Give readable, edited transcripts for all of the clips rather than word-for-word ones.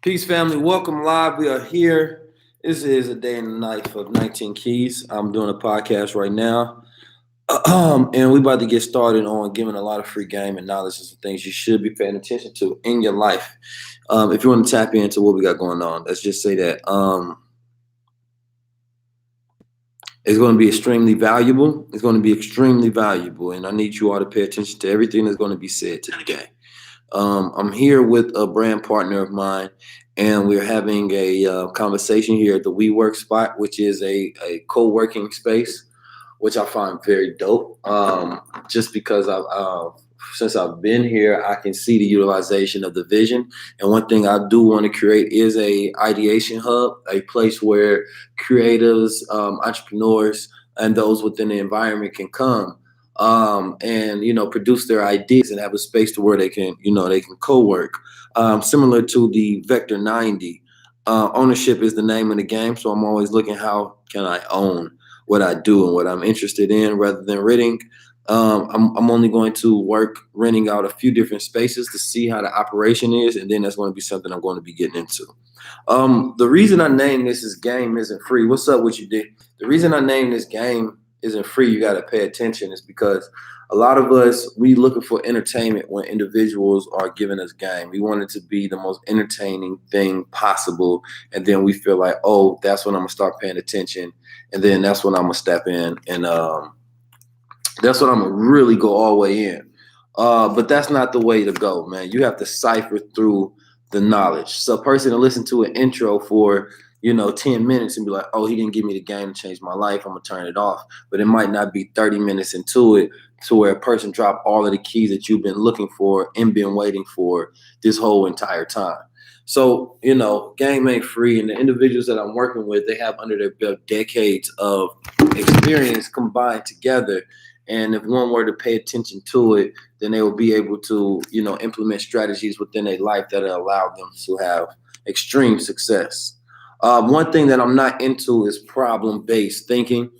Peace, family. Welcome live. We are here. This is a day in the life of 19 Keys. I'm doing a podcast right now. And we about to get started on giving a lot of free game and knowledge and some things you should be paying attention to in your life. If you want to tap into what we got going on, let's just say that it's going to be extremely valuable. It's going to be extremely valuable. And I need you all to pay attention to everything that's going to be said today. I'm here with a brand partner of mine, and we're having a conversation here at the WeWork spot, which is a co-working space, which I find very dope. Just because since I've been here, I can see the utilization of the vision. And one thing I do want to create is a ideation hub, a place where creatives, entrepreneurs, and those within the environment can come and produce their ideas and have a space to where they can co-work. Similar to the Vector 90, ownership is the name of the game. So I'm always looking, how can I own what I do and what I'm interested in, rather than renting. I'm only going to work renting out a few different spaces to see how the operation is, and then that's going to be something I'm going to be getting into. The reason I named this is Game Isn't Free. What's up with you, D? The reason I named this Game Isn't Free, you got to pay attention, is because a lot of us, we looking for entertainment when individuals are giving us game. We want it to be the most entertaining thing possible, and then we feel like, oh, that's when I'm gonna start paying attention, and then that's when I'm gonna step in, and that's when I'm gonna really go all the way in. But that's not the way to go, man. You have to cipher through the knowledge. So a person to listen to an intro for 10 minutes and be like, oh, he didn't give me the game to change my life, I'm gonna turn it off. But it might not be 30 minutes into it to where a person dropped all of the keys that you've been looking for and been waiting for this whole entire time. So, game ain't free, and the individuals that I'm working with, they have under their belt decades of experience combined together. And if one were to pay attention to it, then they will be able to, implement strategies within their life that allow them to have extreme success. One thing that I'm not into is problem-based thinking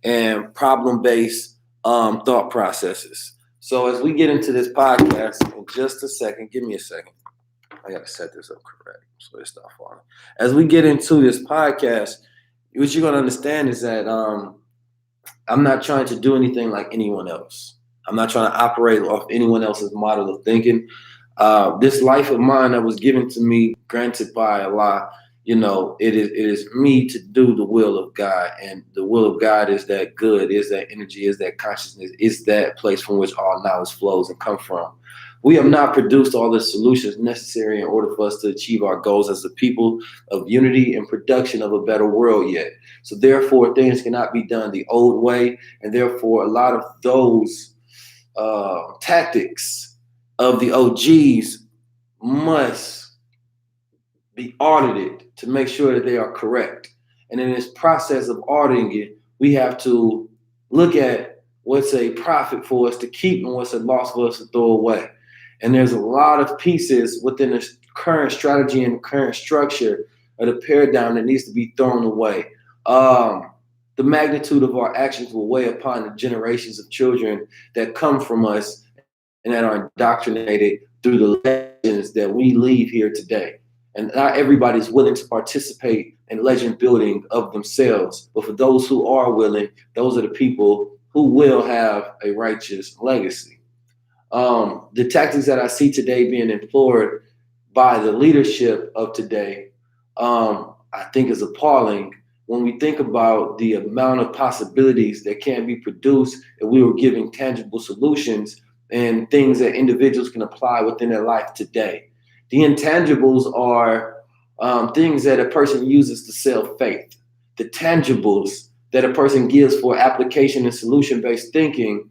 and problem-based thought processes. So as we get into this podcast in just a second, give me a second. I got to set this up correct so it stop falling. As we get into this podcast, what you're going to understand is that I'm not trying to do anything like anyone else. I'm not trying to operate off anyone else's model of thinking. This life of mine that was given to me, granted by Allah, it is me to do the will of God. And the will of God is that good, is that energy, is that consciousness, is that place from which all knowledge flows and come from. We have not produced all the solutions necessary in order for us to achieve our goals as a people of unity and production of a better world yet. So therefore, things cannot be done the old way. And therefore, a lot of those tactics of the OGs must be audited to make sure that they are correct. And in this process of auditing it, we have to look at what's a profit for us to keep and what's a loss for us to throw away. And there's a lot of pieces within the current strategy and current structure of the paradigm that needs to be thrown away. The magnitude of our actions will weigh upon the generations of children that come from us and that are indoctrinated through the legends that we leave here today. And not everybody's willing to participate in legend building of themselves. But for those who are willing, those are the people who will have a righteous legacy. The tactics that I see today being employed by the leadership of today, I think is appalling when we think about the amount of possibilities that can be produced if we were giving tangible solutions and things that individuals can apply within their life today. The intangibles are things that a person uses to sell faith. The tangibles that a person gives for application and solution-based thinking,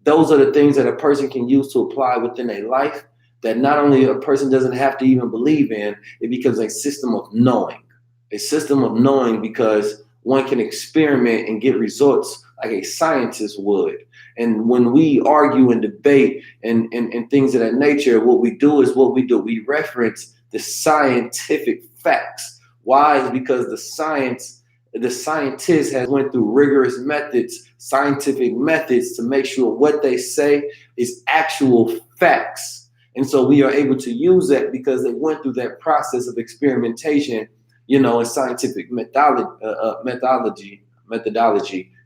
those are the things that a person can use to apply within a life that not only a person doesn't have to even believe in, it becomes a system of knowing. A system of knowing because one can experiment and get results like a scientist would. And when we argue and debate and things of that nature, what we do is what we do. We reference the scientific facts. Why? Is because the scientist has went through rigorous methods, scientific methods to make sure what they say is actual facts. And so we are able to use that because they went through that process of experimentation, and scientific methodology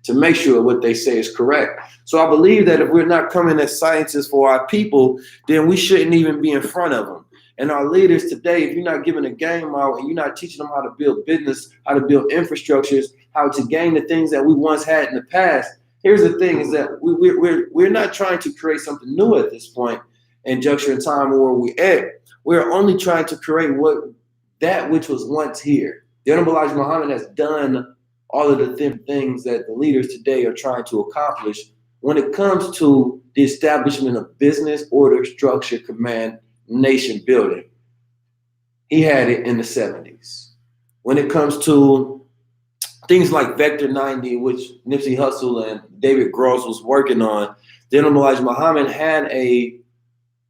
to make sure what they say is correct. So I believe that if we're not coming as scientists for our people, then we shouldn't even be in front of them. And our leaders today, if you're not giving a game out and you're not teaching them how to build business, how to build infrastructures, how to gain the things that we once had in the past, here's the thing is that we're not trying to create something new at this point in juncture in time where we're at. We're only trying to create that which was once here. The Honorable Elijah Muhammad has done all of the things that the leaders today are trying to accomplish when it comes to the establishment of business, order, structure, command, nation building. He had it in the 70s. When it comes to things like Vector 90, which Nipsey Hussle and David Gross was working on, the Honorable Elijah Muhammad had a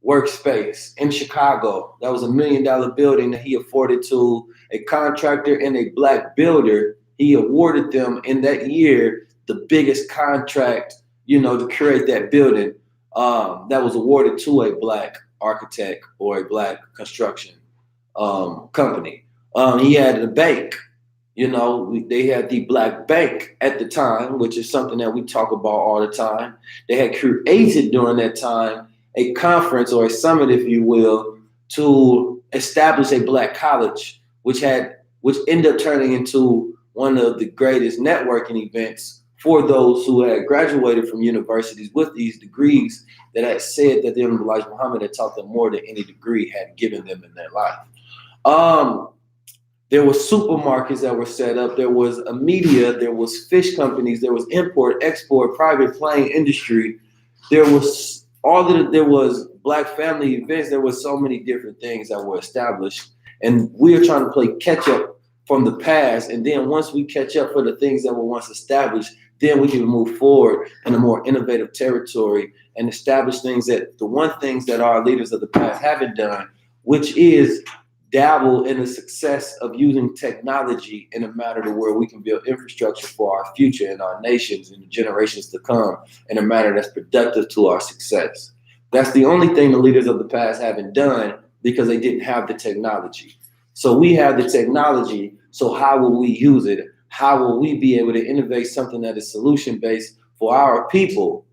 workspace in Chicago. That was $1 million building that he afforded to a contractor and a black builder. He awarded them in that year the biggest contract, to create that building. That was awarded to a black architect or a black construction company. He had a bank. They had the Black Bank at the time, which is something that we talk about all the time. They had created during that time a conference or a summit, if you will, to establish a black college, which ended up turning into one of the greatest networking events for those who had graduated from universities with these degrees that had said that the Honorable Elijah Muhammad had taught them more than any degree had given them in their life. There were supermarkets that were set up. There was a media. There was fish companies. There was import, export, private plane industry. There was black family events. There were so many different things that were established. And we are trying to play catch up from the past. And then once we catch up for the things that were once established, then we can move forward in a more innovative territory and establish the one things that our leaders of the past haven't done, which is dabble in the success of using technology in a manner to where we can build infrastructure for our future and our nations and the generations to come in a manner that's productive to our success. That's the only thing the leaders of the past haven't done because they didn't have the technology. So we have the technology. So how will we use it? How will we be able to innovate something that is solution-based for our people?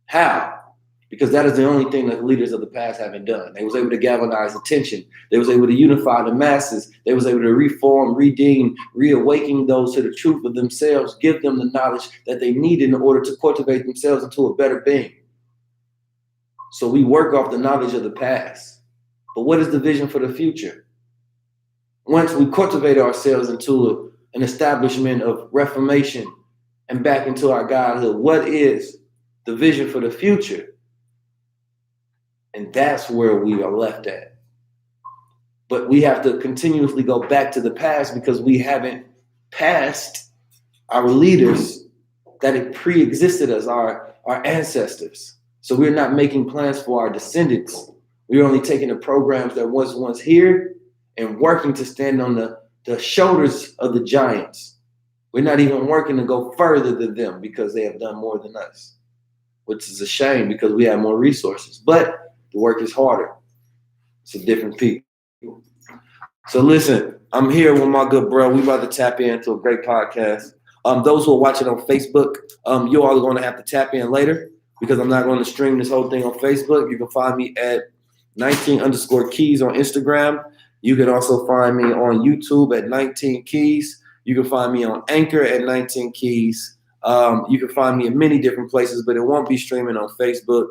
How? Because that is the only thing that the leaders of the past haven't done. They was able to galvanize attention. They was able to unify the masses. They was able to reform, redeem, reawaken those to the truth of themselves, give them the knowledge that they need in order to cultivate themselves into a better being. So we work off the knowledge of the past. But what is the vision for the future? Once we cultivate ourselves into an establishment of reformation and back into our godhood, what is the vision for the future? And that's where we are left at. But we have to continuously go back to the past because we haven't passed our leaders that had pre-existed us, our ancestors. So we're not making plans for our descendants. We're only taking the programs that was once here and working to stand on the shoulders of the giants. We're not even working to go further than them because they have done more than us, which is a shame because we have more resources. But the work is harder. It's a different people. So listen, I'm here with my good bro. We about to tap into a great podcast. Those who are watching on Facebook, you all are going to have to tap in later because I'm not going to stream this whole thing on Facebook. You can find me at 19_keys on Instagram. You can also find me on YouTube at 19 Keys. You can find me on Anchor at 19 Keys. You can find me in many different places, but it won't be streaming on Facebook.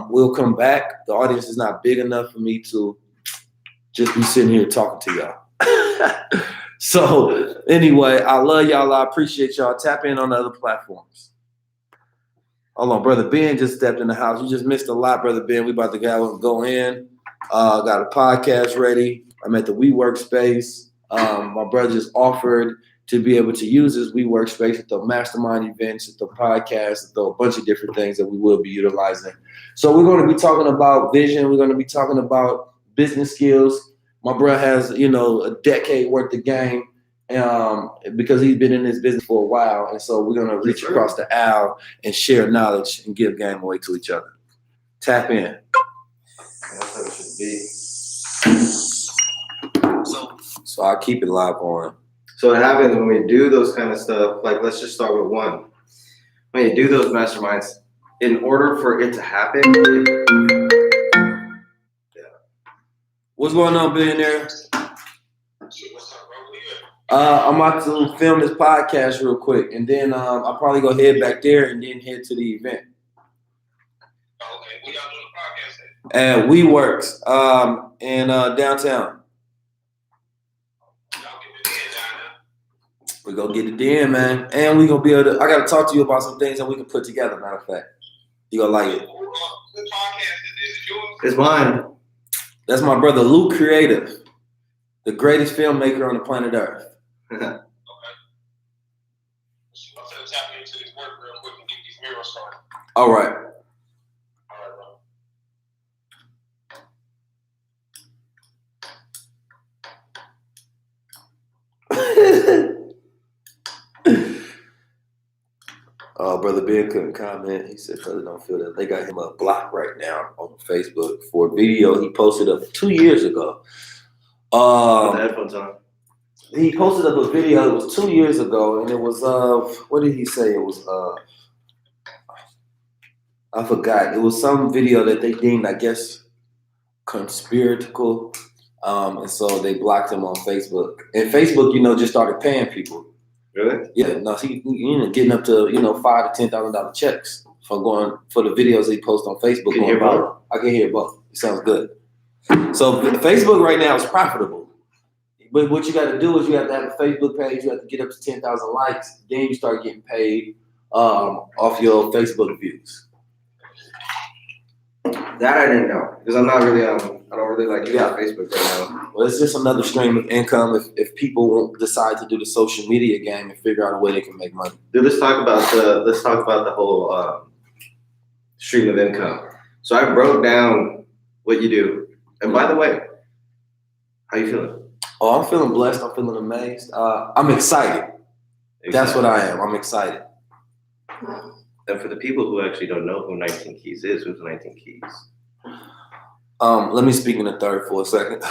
We'll come back. The audience is not big enough for me to just be sitting here talking to y'all. So anyway, I love y'all. I appreciate y'all. Tap in on the other platforms. Hold on, Brother Ben just stepped in the house. You just missed a lot, Brother Ben. We about to go in. Got a podcast ready. I'm at the WeWork space. My brother just offered to be able to use his WeWork space at the mastermind events, at the podcast, at a bunch of different things that we will be utilizing. So we're going to be talking about vision. We're going to be talking about business skills. My brother has, a decade worth of game because he's been in this business for a while. And so we're going to reach across the aisle and share knowledge and give game away to each other. Tap in. That's how it should be. So I keep it live on. So what happens when we do those kind of stuff, like let's just start with one. When you do those masterminds, in order for it to happen, What's going on, billionaire? I'm about to film this podcast real quick, and then I'll probably go head back there and then head to the event. Okay, where y'all doing the podcast At WeWorks in downtown. Y'all get the in down there. We're gonna get it in, man. And we're gonna be able to, I gotta talk to you about some things that we can put together, matter of fact. You gonna like it. What podcast is this? Is yours? it's mine. That's my brother Luke Creative, the greatest filmmaker on the planet Earth. Okay. I'm gonna tap into this work real quick and get these mirrors started. All right. All right, bro. Brother Ben couldn't comment. He said, "Brother, don't feel that." They got him blocked right now on Facebook for a video he posted up 2 years ago. Put the headphones on. He posted up a video. It was 2 years ago, and it was what did he say? It was I forgot. It was some video that they deemed, I guess, conspiratorial, and so they blocked him on Facebook. And Facebook, just started paying people. Really? Yeah, no, he getting up to $5,000 to $10,000 checks for the videos he posts on Facebook. Can you hear both? I can hear both. It sounds good. So Facebook right now is profitable, but what you got to do is you have to have a Facebook page. You have to get up to 10,000 likes. Then you start getting paid off your Facebook views. That I didn't know because I'm not really I don't really like using Facebook right now. Well, it's just another stream of income if people won't decide to do the social media game and figure out a way they can make money. Dude, let's talk about the whole stream of income. So I broke down what you do, and by the way, how you feeling? Oh, I'm feeling blessed. I'm feeling amazed. I'm excited. That's what I am. I'm excited. And for the people who actually don't know who 19 Keys is, who's 19 Keys? Let me speak in the third for a second.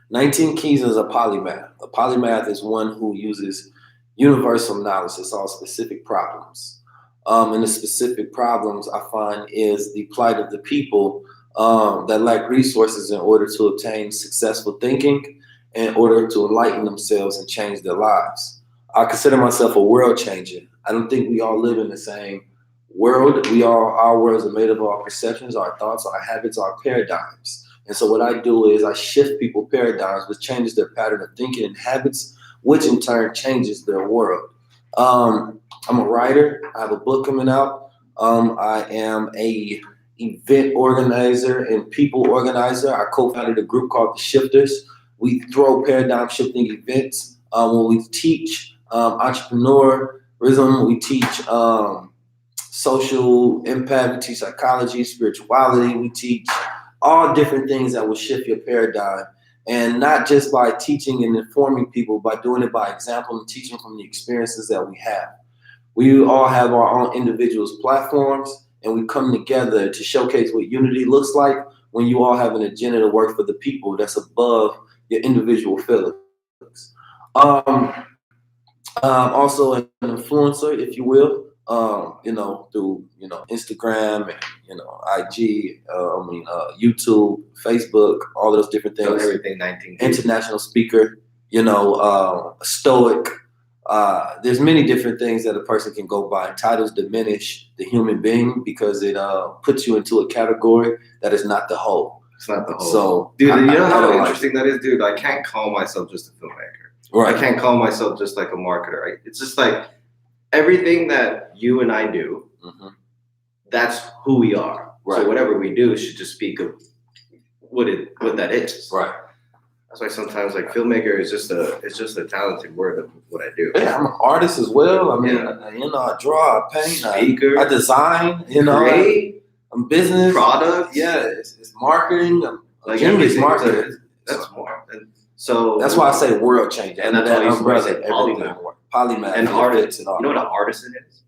19 Keys is a polymath. A polymath is one who uses universal knowledge to solve specific problems. And the specific problems I find is the plight of the people that lack resources in order to obtain successful thinking, in order to enlighten themselves and change their lives. I consider myself a world changer. I don't think we all live in the same world. Our worlds are made of our perceptions, our thoughts, our habits, our paradigms. And so what I do is I shift people's paradigms, which changes their pattern of thinking and habits, which in turn changes their world. I'm a writer. I have a book coming out. I am a event organizer and people organizer. I co-founded a group called The Shifters. We throw paradigm shifting events when we teach entrepreneurism, we teach social impact, we teach psychology, spirituality, we teach all different things that will shift your paradigm. And not just by teaching and informing people, by doing it by example and teaching from the experiences that we have. We all have our own individuals' platforms, and we come together to showcase what unity looks like when you all have an agenda to work for the people that's above your individual feelings. Also an influencer, if you will, through, Instagram and, IG, YouTube, Facebook, all those different things. So everything 19. International speaker, stoic. There's many different things that a person can go by. Titles diminish the human being because it puts you into a category that is not the whole. It's not the whole. So, dude, you know how like interesting that is, dude? I can't call myself just a filmmaker. Right. I can't call myself just like a marketer. Right? It's just like everything that you and I do, that's who we are. Right. So whatever we do should just speak of what that is. Right. That's why sometimes like filmmaker is just a talented word of what I do. Yeah, I'm an artist as well. I mean, I draw, I paint, speaker, I design. create, I'm business, product. Yeah, it's marketing. Like everything's marketing. That's more. And so that's why I say world changer. And that's why I say polymath. An artist. You know all. what an artisan is?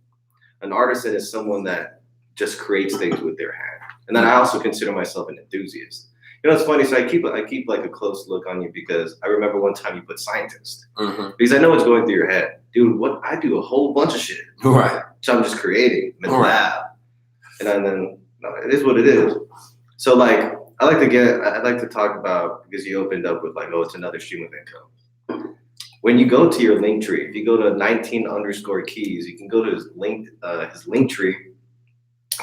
An artisan is someone that just creates things with their hand. And then I also consider myself an enthusiast. You know, it's funny. So I keep like a close look on you because I remember one time you put scientist because I know what's going through your head, dude. What I do a whole bunch of shit, Right? so I'm just creating in the lab, and then no, it is what it is. So like I'd like to talk about, because you opened up with like, oh, it's another stream of income. When you go to your link tree, if you go to 19_keys, you can go to his link tree.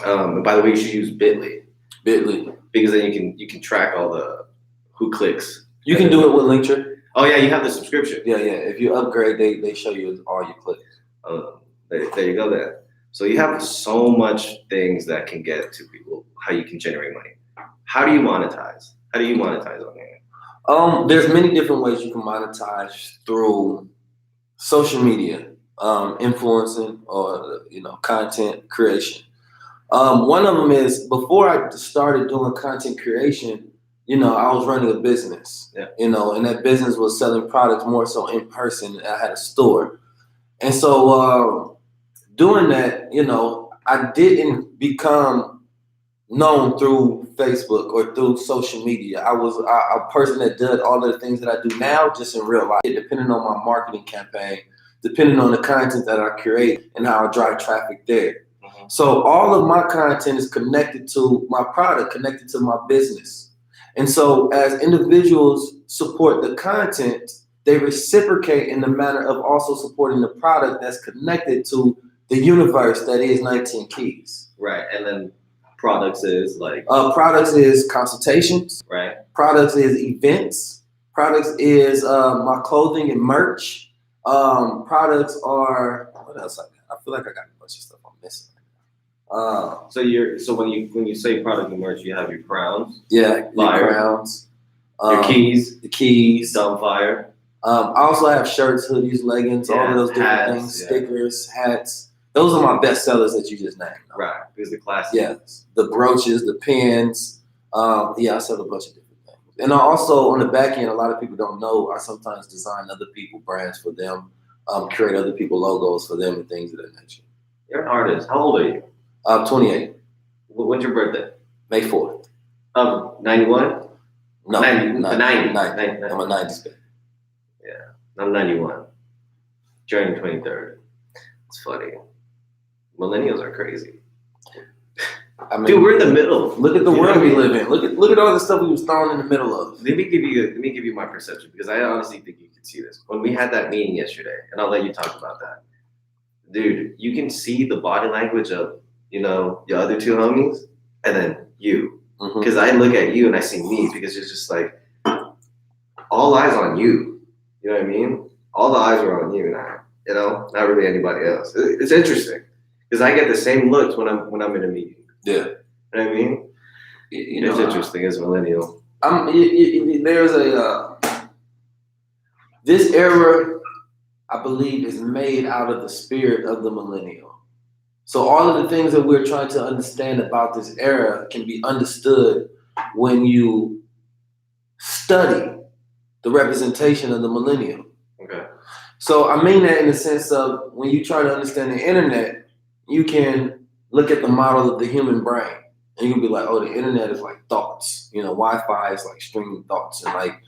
And by the way, you should use Bitly, because then you can track all the who clicks. You can do it with Linktree. Oh yeah, you have the subscription. Yeah. If you upgrade, they show you all your clicks. There you go then. So you have so much things that can get to people, how you can generate money. How do you monetize? How do you monetize on there? There's many different ways you can monetize through social media, influencing, or content creation. One of them is, before I started doing content creation, I was running a business, and that business was selling products more so in person. I had a store. And so doing that, I didn't become known through Facebook or through social media. I was a person that did all of the things that I do now, just in real life, depending on my marketing campaign, depending on the content that I create and how I drive traffic there. So all of my content is connected to my product, connected to my business. And so as individuals support the content, they reciprocate in the manner of also supporting the product that's connected to the universe that is 19 Keys. Right. And then products is like? Products is consultations. Right. Products is events. Products is my clothing and merch. Products are, what else I got? I feel like I got a bunch of stuff I'm missing. So when you say product and merch, you have your crowns. Yeah, your crowns. Your keys. The keys. Dumbfire. I also have shirts, hoodies, leggings, all of those different hats, things, stickers, hats. Those are my best sellers that you just named. Right, because the classics. Yeah, the brooches, the pins. I sell a bunch of different things. And also on the back end, a lot of people don't know, I sometimes design other people brands for them, create other people logos for them and things of that nature. You're an artist. How old are you? 28. When's your birthday? May 4th. 91? No, 90. 90. I'm a 90s guy. Yeah, I'm 91. January 23rd. It's funny. Millennials are crazy. I mean, dude, we're in the middle. Look at the world we live in. Look at all the stuff we was thrown in the middle of. Let me give you my perception, because I honestly think you can see this. When we had that meeting yesterday, and I'll let you talk about that. Dude, you can see the body language of, your other two homies, and then you. Because I look at you and I see me, because it's just like all eyes on you. You know what I mean? All the eyes are on you now. Not really anybody else. It's interesting, because I get the same looks when I'm in a meeting. Yeah. You know what I mean? It's interesting as a millennial. There's this era, I believe, is made out of the spirit of the millennial. So all of the things that we're trying to understand about this era can be understood when you study the representation of the millennial. Okay. So I mean that in the sense of, when you try to understand the internet, you can look at the model of the human brain, and you'll be like, oh, the internet is like thoughts. Wi-Fi is like streaming thoughts, and like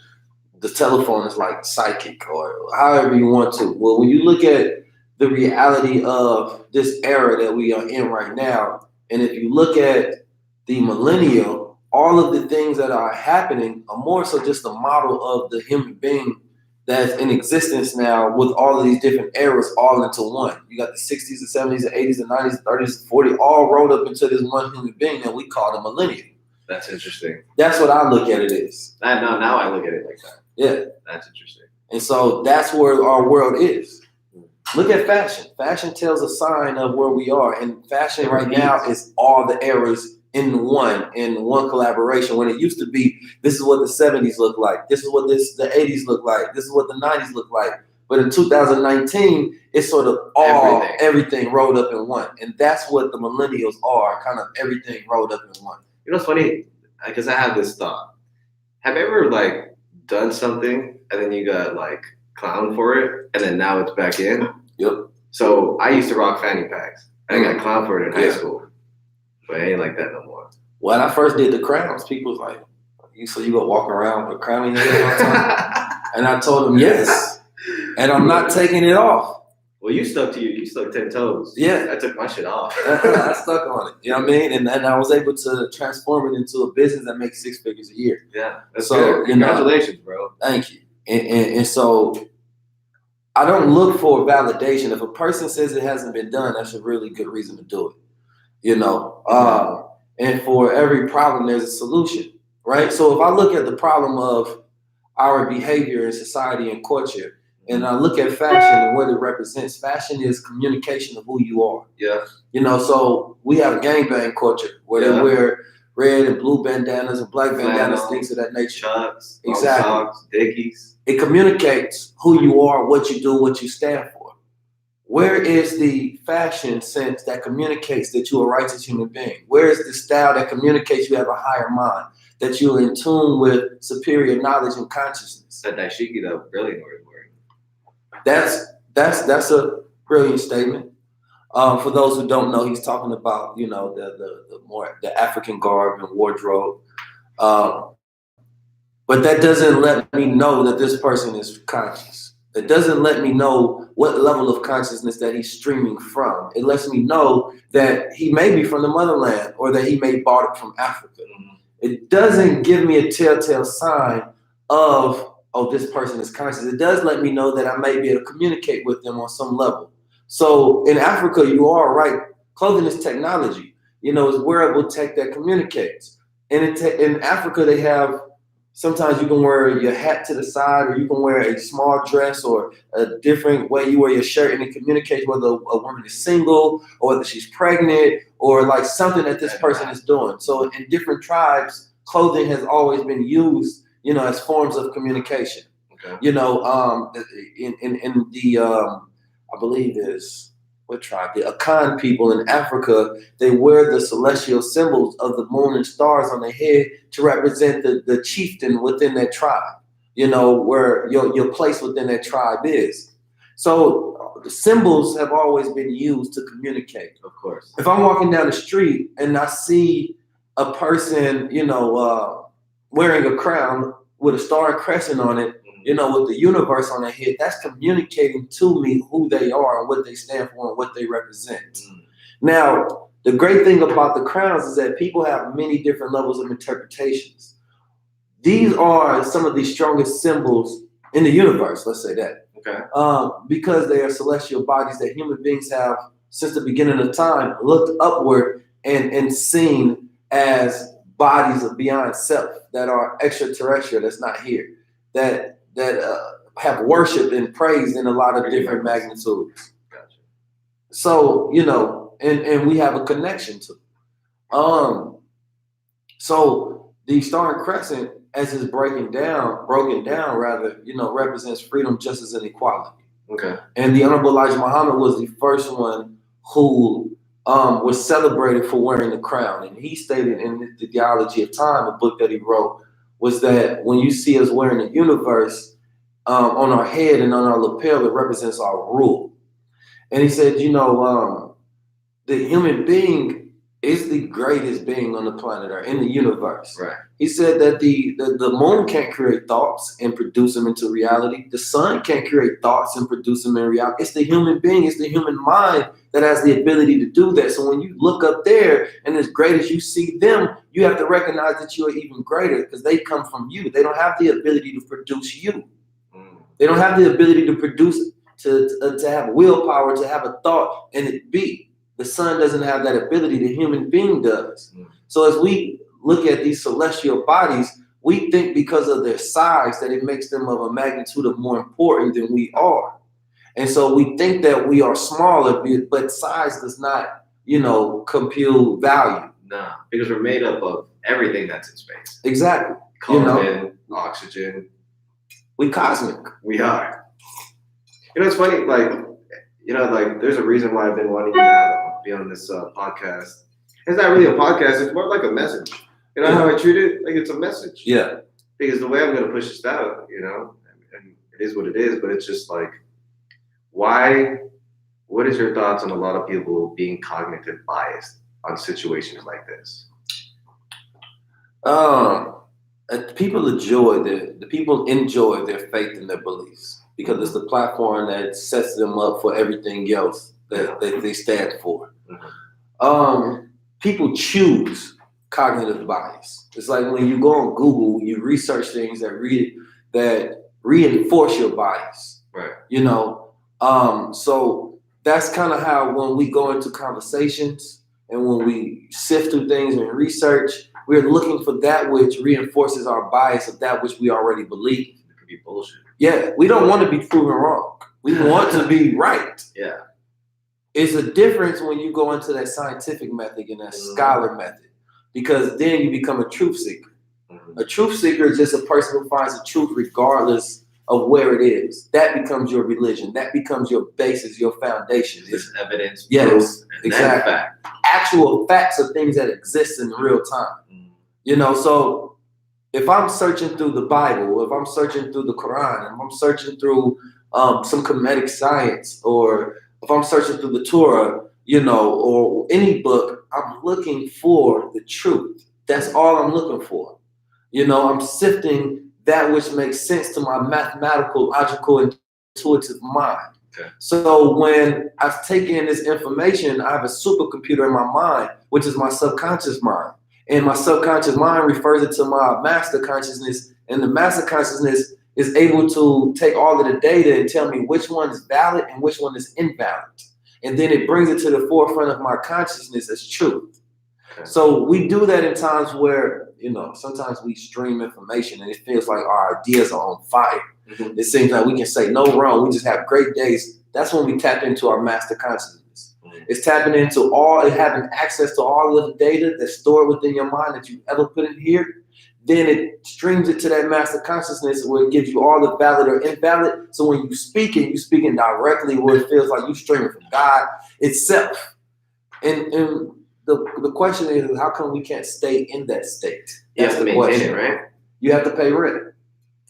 the telephone is like psychic, or however you want to. Well, when you look at the reality of this era that we are in right now, and if you look at the millennial, all of the things that are happening are more so just a model of the human being that's in existence now, with all of these different eras all into one. You got the 60s, the 70s, the 80s, the 90s, the 30s, the 40s, all rolled up into this one human being that we call the millennial. That's interesting. That's what I look at it as. Now I look at it like that. Yeah. That's interesting. And so that's where our world is. Look at fashion. Fashion tells a sign of where we are. And fashion right now is all the eras in one collaboration. When it used to be, this is what the 70s look like. This is what the 80s look like. This is what the 90s look like. But in 2019, it's sort of all everything rolled up in one. And that's what the millennials are, kind of everything rolled up in one. You know what's funny? Because I have this thought. Have you ever done something and then you got clowned for it, and then now it's back in? Yep. So I used to rock fanny packs, and I got clowned for it in high school. But it ain't like that no more. When I first did the crowns, people was like, so you go walk around with a crown in your head all the time? And I told them, yes. And I'm not taking it off. Well, you stuck 10 toes. Yeah. I took my shit off. I stuck on it. You know what I mean? And I was able to transform it into a business that makes 6 figures a year. Yeah. That's so good. Congratulations, bro. Thank you. And so I don't look for validation. If a person says it hasn't been done, that's a really good reason to do it. You know? And for every problem, there's a solution, right? So if I look at the problem of our behavior in society and culture, and I look at fashion and what it represents. Fashion is communication of who you are. Yeah. You know, so we have a gangbang culture where they wear red and blue bandanas and black bandanas, things of that nature. Chucks, exactly. Socks, Dickies. It communicates who you are, what you do, what you stand for. Where is the fashion sense that communicates that you're a righteous human being? Where is the style that communicates you have a higher mind, that you're in tune with superior knowledge and consciousness? That dashiki though, really wearing. That's a brilliant statement. For those who don't know, he's talking about, you know, the African garb and wardrobe. But that doesn't let me know that this person is conscious. It doesn't let me know what level of consciousness that he's streaming from. It lets me know that he may be from the motherland or that he may bought it from Africa. Mm-hmm. It doesn't give me a telltale sign of, oh, this person is conscious. It does let me know that I may be able to communicate with them on some level. So in Africa, you are right. Clothing is technology. You know, it's wearable tech that communicates. And in Africa, they have, sometimes you can wear your hat to the side, or you can wear a small dress or a different way you wear your shirt, and it communicates whether a woman is single or whether she's pregnant or like something that this person is doing. So in different tribes, clothing has always been used, you know, as forms of communication. Okay. You know, in the I believe is what tribe? The Akan people in Africa, they wear the celestial symbols of the moon and stars on their head to represent the chieftain within that tribe. You know, where your place within that tribe is. So the symbols have always been used to communicate. Of course. If I'm walking down the street and I see a person, you know, wearing a crown with a star and crescent on it, you know, with the universe on their head, that's communicating to me who they are and what they stand for and what they represent. Mm. Now, the great thing about the crowns is that people have many different levels of interpretations. These are some of the strongest symbols in the universe, let's say that. Okay. Because they are celestial bodies that human beings have, since the beginning of time, looked upward and seen as bodies of beyond self that are extraterrestrial, that's not here, that have worshiped and praised in a lot of different magnitudes. Gotcha. So, you know, and we have a connection to it. So the star and crescent, as it's broken down, you know, represents freedom, justice, and equality. Okay. And the Honorable Elijah Muhammad was the first one who was celebrated for wearing the crown. And he stated in the Theology of Time, a book that he wrote, was that when you see us wearing the universe on our head and on our lapel, it represents our rule. And he said, you know, the human being is the greatest being on the planet or in the universe. Right. He said that the moon can't create thoughts and produce them into reality. The sun can't create thoughts and produce them in reality. It's the human being, it's the human mind that has the ability to do that. So when you look up there and as great as you see them, you have to recognize that you are even greater because they come from you. They don't have the ability to produce you. They don't have the ability to produce, to have willpower, to have a thought and it be. The sun doesn't have that ability. The human being does. So as we look at these celestial bodies, we think because of their size that it makes them of a magnitude of more important than we are. And so we think that we are smaller, but size does not, you know, compute value. No, because we're made up of everything that's in space. Exactly. Carbon, oxygen. We cosmic. We are. You know, it's funny, like, you know, like there's a reason why I've been wanting to be on this podcast. It's not really a podcast, it's more like a message. You know how I treat it? Like it's a message. Yeah. Because the way I'm going to push this out, you know, and it is what it is, but it's just like, what is your thoughts on a lot of people being cognitive biased? on situations like this? People enjoy the people enjoy their faith and their beliefs because it's the platform that sets them up for everything else that they stand for. People choose cognitive bias. It's like when you go on Google, you research things that reinforce your bias. Right. You know, so that's kind of how when we go into conversations and when we sift through things and research, we're looking for that which reinforces our bias of that which we already believe. It could be bullshit. Yeah, we don't want to be proven wrong. We want to be right. Yeah. It's a difference when you go into that scientific method and that scholar method, because then you become a truth seeker. A truth seeker is just a person who finds the truth regardless of where it is. That becomes your religion. That becomes your basis, your foundation. It's evidence, yes, proof, and exactly. fact. Actual facts are things that exist in real time. You know, so if I'm searching through the Bible, if I'm searching through the Quran, if I'm searching through some comedic science, or if I'm searching through the Torah, you know, or any book, I'm looking for the truth. That's all I'm looking for. You know, I'm sifting that which makes sense to my mathematical, logical, intuitive mind. Okay. So when I've taken this information, I have a supercomputer in my mind, which is my subconscious mind. And my subconscious mind refers it to my master consciousness, and the master consciousness is able to take all of the data and tell me which one is valid and which one is invalid. And then it brings it to the forefront of my consciousness as truth. Okay. So we do that in times where, you know, sometimes we stream information and it feels like our ideas are on fire. It seems like we can say no wrong. We just have great days. That's when we tap into our master consciousness. It's tapping into having access to all of the data that's stored within your mind that you ever put in here. Then it streams it to that master consciousness where it gives you all the valid or invalid. So when you're speaking directly where it feels like you're streaming from God itself. And the question is, how come we can't stay in that state? That's the question, right? You have to pay rent.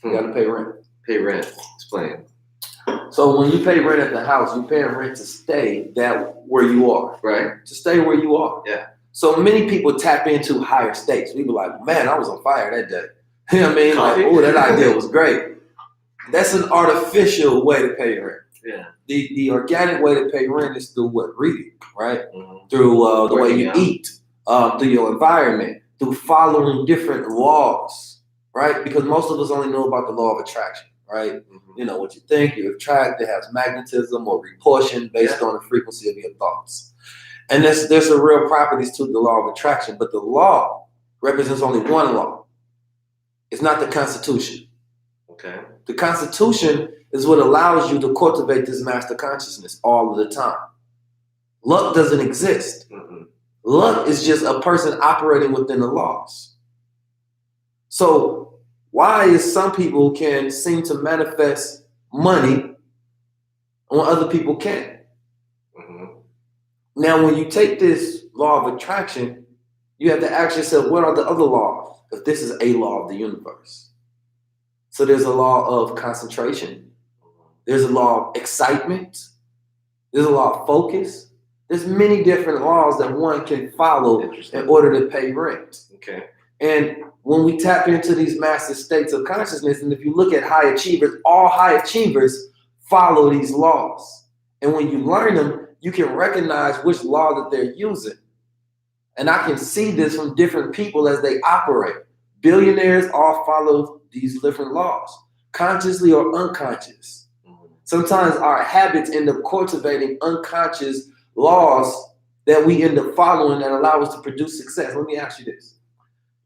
You got to pay rent. Pay rent. Explain. So when you pay rent at the house, you're paying rent to stay where you are. Right. To stay where you are. Yeah. So many people tap into higher states. We be like, man, I was on fire that day. You know what I mean? Like, oh, that idea was great. That's an artificial way to pay rent. Yeah. The organic way to pay rent is through what? Reading, right? Through the way you eat, through your environment, through following different laws, right? Because most of us only know about the law of attraction, right? You know, what you think, you attract. It has magnetism or repulsion based on the frequency of your thoughts. And there's some real properties to the law of attraction, but the law represents only one law. It's not the Constitution. Okay. The Constitution is what allows you to cultivate this master consciousness all of the time. Luck doesn't exist. Luck is just a person operating within the laws. So why is some people can seem to manifest money when other people can't? Now, when you take this law of attraction, you have to ask yourself, what are the other laws? If this is a law of the universe. So there's a law of concentration. There's a law of excitement. There's a law of focus. There's many different laws that one can follow in order to pay rent. Okay. And when we tap into these master states of consciousness, and if you look at high achievers, all high achievers follow these laws. And when you learn them, you can recognize which law that they're using. And I can see this from different people as they operate. Billionaires all follow these different laws, consciously or unconscious. Sometimes our habits end up cultivating unconscious laws that we end up following that allow us to produce success. Let me ask you this.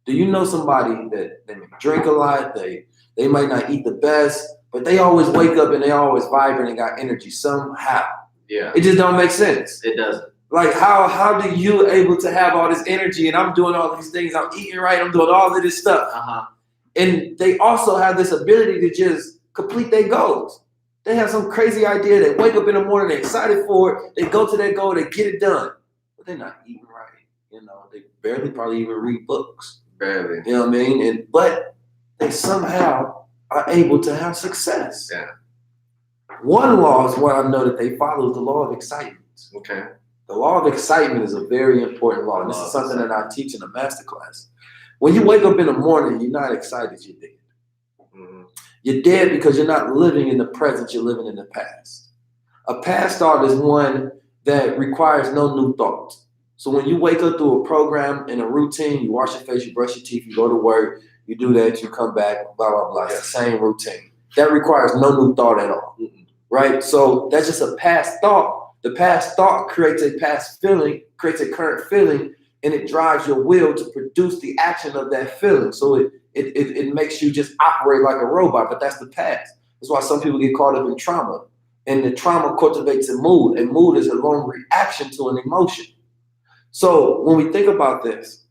Do you know somebody that they may drink a lot, they might not eat the best, but they always wake up and they always vibrant and got energy somehow? Yeah. It just don't make sense. It doesn't. Like how do you able to have all this energy and I'm doing all these things, I'm eating right, I'm doing all of this stuff. And they also have this ability to just complete their goals. They have some crazy idea, they wake up in the morning, they're excited for it, they go to their goal, they get it done. But they're not eating right. You know, they barely probably even read books. Barely. You know what I mean? But they somehow are able to have success. Yeah. One law is what I know that they follow, the law of excitement. Okay. The law of excitement is a very important law. And this is something that I teach in a masterclass. When you wake up in the morning, you're not excited, you're dead. Mm-hmm. You're dead because you're not living in the present, you're living in the past. A past thought is one that requires no new thoughts. So when you wake up through a program and a routine, you wash your face, you brush your teeth, you go to work, you do that, you come back, blah, blah, blah. It's the same routine. That requires no new thought at all, right? So that's just a past thought. The past thought creates a past feeling, creates a current feeling, and it drives your will to produce the action of that feeling. So it makes you just operate like a robot, but that's the past. That's why some people get caught up in trauma. And the trauma cultivates a mood. A mood is a long reaction to an emotion. So when we think about this,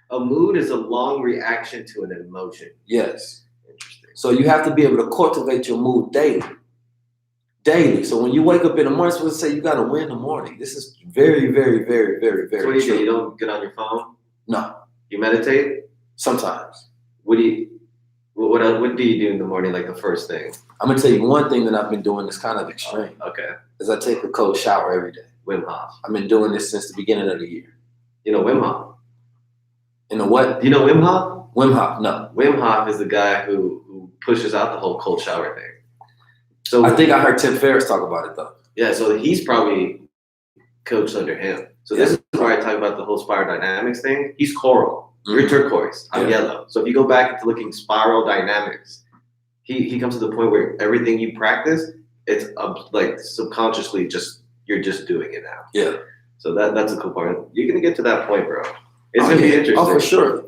a mood is a long reaction to an emotion. Yes. Interesting. So you have to be able to cultivate your mood daily. Daily. So when you wake up in the morning, let's say you got to win in the morning. This is very, very, very, very, very So what do you true. do? You don't get on your phone? No. You meditate? Sometimes. What do you do in the morning, like the first thing? I'm going to tell you one thing that I've been doing that's kind of extreme. Okay. Is I take a cold shower every day. Wim Hof. I've been doing this since the beginning of the year. You know Wim Hof? You know what? Do you know Wim Hof? Wim Hof, no. Wim Hof is the guy who pushes out the whole cold shower thing. So I think I heard Tim Ferriss talk about it though. Yeah, so he's probably coached under him. So this is where I talk about the whole spiral dynamics thing. He's coral. You're turquoise. I'm yellow. So if you go back into looking spiral dynamics, he comes to the point where everything you practice, it's like subconsciously you're just doing it now. Yeah. So that's a cool part. You're gonna get to that point, bro. It's gonna be interesting. Oh, for sure.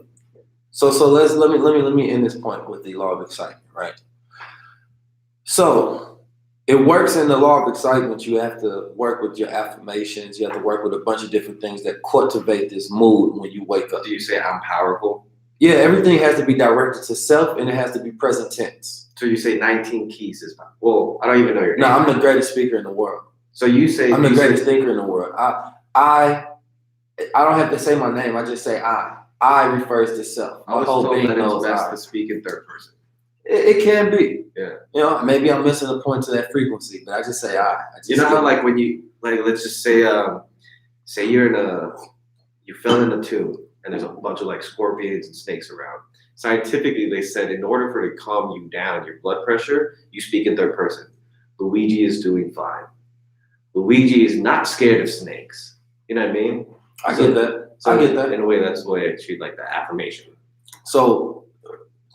So let me end this point with the law of excitement, right? So it works in the law of excitement. You have to work with your affirmations. You have to work with a bunch of different things that cultivate this mood when you wake up. Do you say I'm powerful? Yeah, everything has to be directed to self and it has to be present tense. So you say 19 keys is well, I don't even know your name. No, I'm the greatest speaker in the world. So you say I'm the greatest thinker in the world. I don't have to say my name. I just say I. I refers to self. My whole being knows best to speak in third person. It can be. Yeah. You know, maybe I'm missing a point to that frequency, but I just say I. You know how like when you let's just say you fell in a tomb and there's a bunch of like scorpions and snakes around. Scientifically, they said in order for it to calm you down, your blood pressure, you speak in third person. Luigi is doing fine. Luigi is not scared of snakes. You know what I mean? I get that. So I get that. In a way, that's the way I treat like the affirmation. So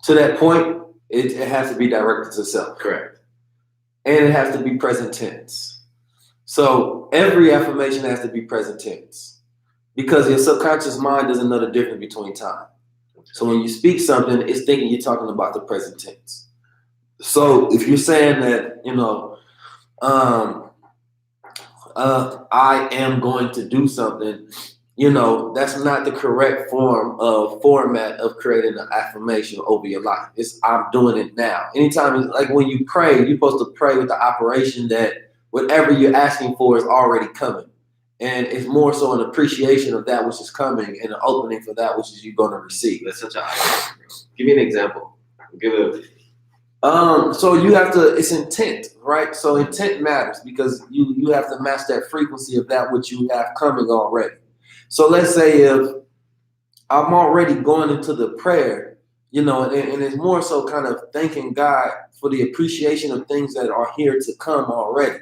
to that point, it has to be directed to self. Correct. And it has to be present tense. So every affirmation has to be present tense because your subconscious mind doesn't know the difference between time. So when you speak something, it's thinking you're talking about the present tense. So if you're saying that, you know, I am going to do something, you know, that's not the correct format of creating an affirmation over your life. It's I'm doing it now. Anytime, like when you pray, you're supposed to pray with the operation that whatever you're asking for is already coming. And it's more so an appreciation of that which is coming and an opening for that which is you're going to receive. That's such a give me an example. Give it. So you have to, it's intent, right? So intent matters because you have to match that frequency of that which you have coming already. So let's say if I'm already going into the prayer, you know, and it's more so kind of thanking God for the appreciation of things that are here to come already.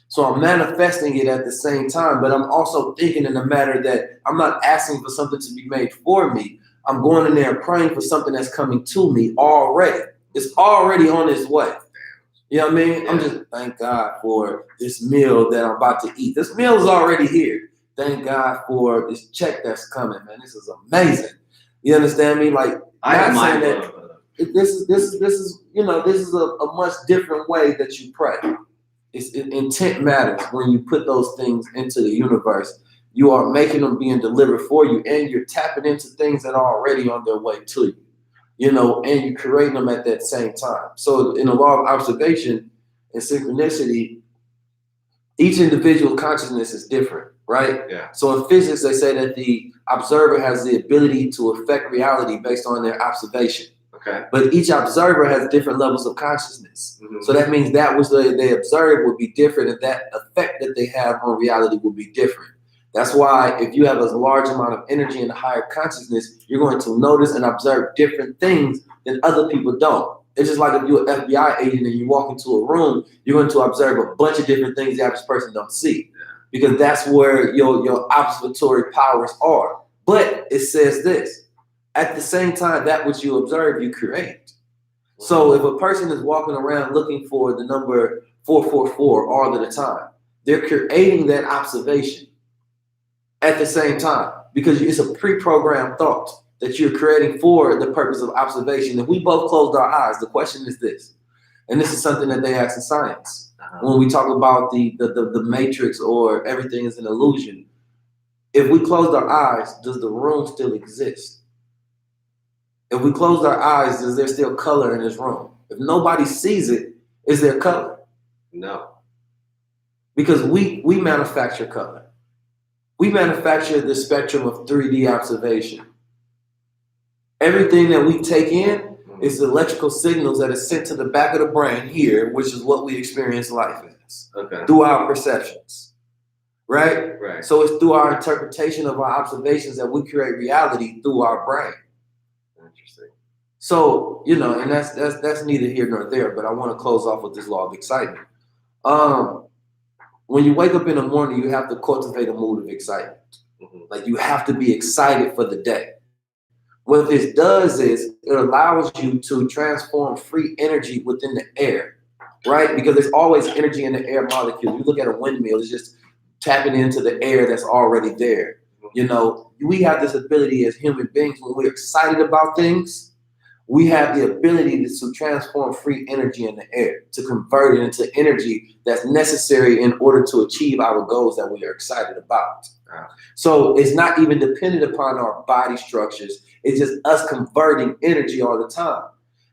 So I'm manifesting it at the same time, but I'm also thinking in a matter that I'm not asking for something to be made for me. I'm going in there and praying for something that's coming to me already. It's already on its way. You know what I mean? Yeah. I'm just thank God for this meal that I'm about to eat. This meal is already here. Thank God for this check that's coming, man. This is amazing. You understand me? Like I'm not saying that this is you know, this is a much different way that you pray. Intent matters when you put those things into the universe. You are making them being delivered for you, and you're tapping into things that are already on their way to you. You know, and you're creating them at that same time. So in the law of observation and synchronicity, each individual consciousness is different, right? Yeah. So in physics, they say that the observer has the ability to affect reality based on their observation. Okay. But each observer has different levels of consciousness. Mm-hmm. So that means that which they observe would be different, and that effect that they have on reality will be different. That's why if you have a large amount of energy in a higher consciousness, you're going to notice and observe different things than other people don't. It's just like if you're an FBI agent and you walk into a room, you're going to observe a bunch of different things the average person don't see, because that's where your observatory powers are. But it says this: at the same time, that which you observe, you create. So if a person is walking around looking for the number 444 all of the time, they're creating that observation at the same time, because it's a pre-programmed thought that you're creating for the purpose of observation. If we both closed our eyes, the question is this, and this is something that they ask in science. When we talk about the matrix, or everything is an illusion, if we closed our eyes, does the room still exist? If we closed our eyes, is there still color in this room? If nobody sees it, is there color? No. Because we manufacture color. We manufacture the spectrum of 3D observation. Everything that we take in is electrical signals that are sent to the back of the brain here, which is what we experience life as, through our perceptions, right? Right. So it's through our interpretation of our observations that we create reality through our brain. Interesting. So, and that's neither here nor there, but I want to close off with this law of excitement. When you wake up in the morning, you have to cultivate a mood of excitement. Mm-hmm. Like, you have to be excited for the day. What this does is it allows you to transform free energy within the air, right? Because there's always energy in the air molecules. You look at a windmill, it's just tapping into the air that's already there. We have this ability as human beings, when we're excited about things, we have the ability to transform free energy in the air, to convert it into energy that's necessary in order to achieve our goals that we are excited about. So it's not even dependent upon our body structures. It's just us converting energy all the time.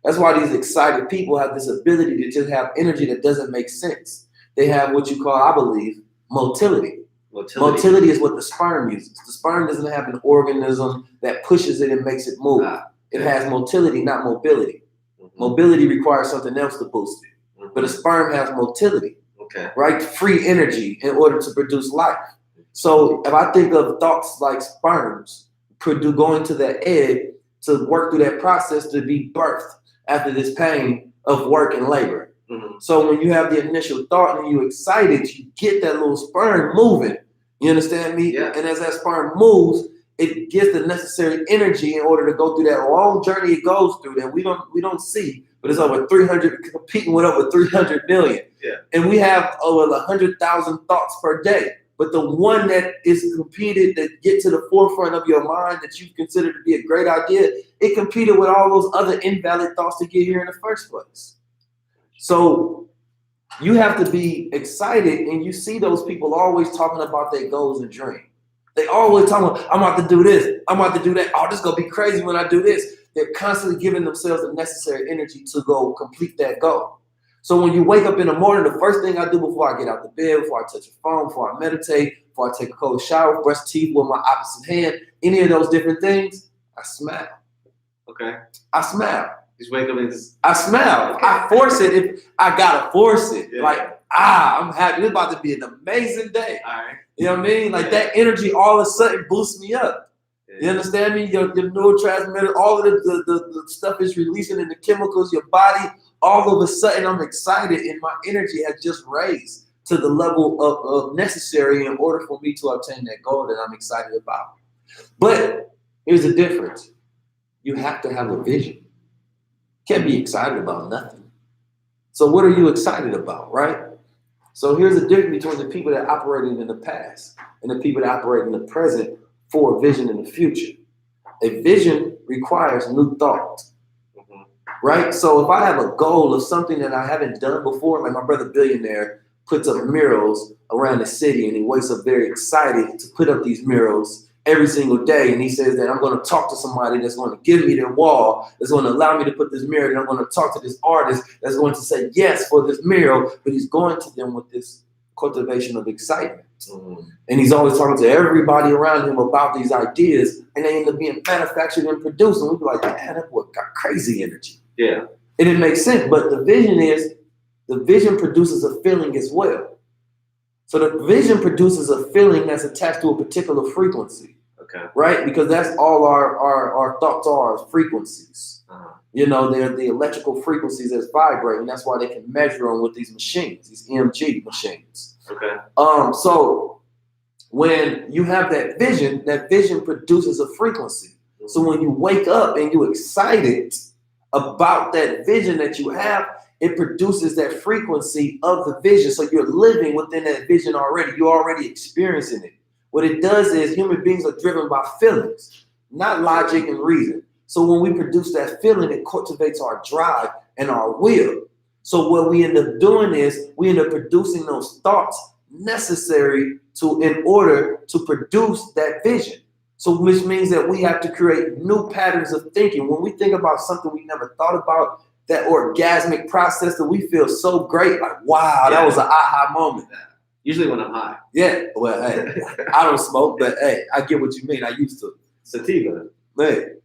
That's why these excited people have this ability to just have energy that doesn't make sense. They have what you call, I believe, motility. Motility is what the sperm uses. The sperm doesn't have an organism that pushes it and makes it move. It has motility, not mobility. Mm-hmm. Mobility requires something else to boost it. Mm-hmm. But a sperm has motility, right? Free energy in order to produce life. So if I think of thoughts like sperms going to that egg to work through that process to be birthed after this pain of work and labor. Mm-hmm. So when you have the initial thought and you're excited, you get that little sperm moving. You understand me? Yeah. And as that sperm moves, it gets the necessary energy in order to go through that long journey it goes through that we don't see, but it's over 300, competing with over 300 million. Yeah. And we have over 100,000 thoughts per day. But the one that is competed, that get to the forefront of your mind, that you consider to be a great idea, it competed with all those other invalid thoughts to get here in the first place. So you have to be excited, and you see those people always talking about their goals and dreams. They always talking about, I'm about to do this, I'm about to do that. Oh, this is going to be crazy when I do this. They're constantly giving themselves the necessary energy to go complete that goal. So when you wake up in the morning, the first thing I do before I get out the bed, before I touch the phone, before I meditate, before I take a cold shower, brush teeth with my opposite hand, any of those different things, I smile. Okay. I smile. Just wake up and just... I smile. Okay. I force it if I gotta force it. Yeah. Like, I'm happy. It's about to be an amazing day. All right. You know what I mean? Like, that energy all of a sudden boosts me up. Yeah. You understand me? Your neurotransmitter, all of the stuff is releasing in the chemicals, your body. All of a sudden, I'm excited, and my energy has just raised to the level of necessary in order for me to obtain that goal that I'm excited about. But here's the difference. You have to have a vision. You can't be excited about nothing. So what are you excited about, right? So here's the difference between the people that operated in the past and the people that operate in the present for a vision in the future. A vision requires new thought. Right? So if I have a goal of something that I haven't done before, like my brother Billionaire puts up murals around the city, and he wakes up very excited to put up these murals every single day. And he says that I'm going to talk to somebody that's going to give me their wall, that's going to allow me to put this mural, and I'm going to talk to this artist that's going to say yes for this mural, but he's going to them with this cultivation of excitement. And he's always talking to everybody around him about these ideas, and they end up being manufactured and produced. And we be like, man, that boy got crazy energy. Yeah. And it makes sense. But the vision produces a feeling as well. So the vision produces a feeling that's attached to a particular frequency. Okay. Right? Because that's all our thoughts are frequencies. You know, they're the electrical frequencies that's vibrating. That's why they can measure them with these machines, these EMG machines. Okay. So when you have that vision produces a frequency. So when you wake up and you're excited about that vision that you have, it produces that frequency of the vision. So you're living within that vision already. You're already experiencing it. What it does is human beings are driven by feelings, not logic and reason. So when we produce that feeling, it cultivates our drive and our will. So what we end up doing is we end up producing those thoughts necessary in order to produce that vision. So which means that we have to create new patterns of thinking. When we think about something we never thought about, that orgasmic process that we feel so great, like, wow, that was an aha moment. Usually when I'm high. Yeah, well, hey, I don't smoke, but hey, I get what you mean. I used to. Sativa. Hey.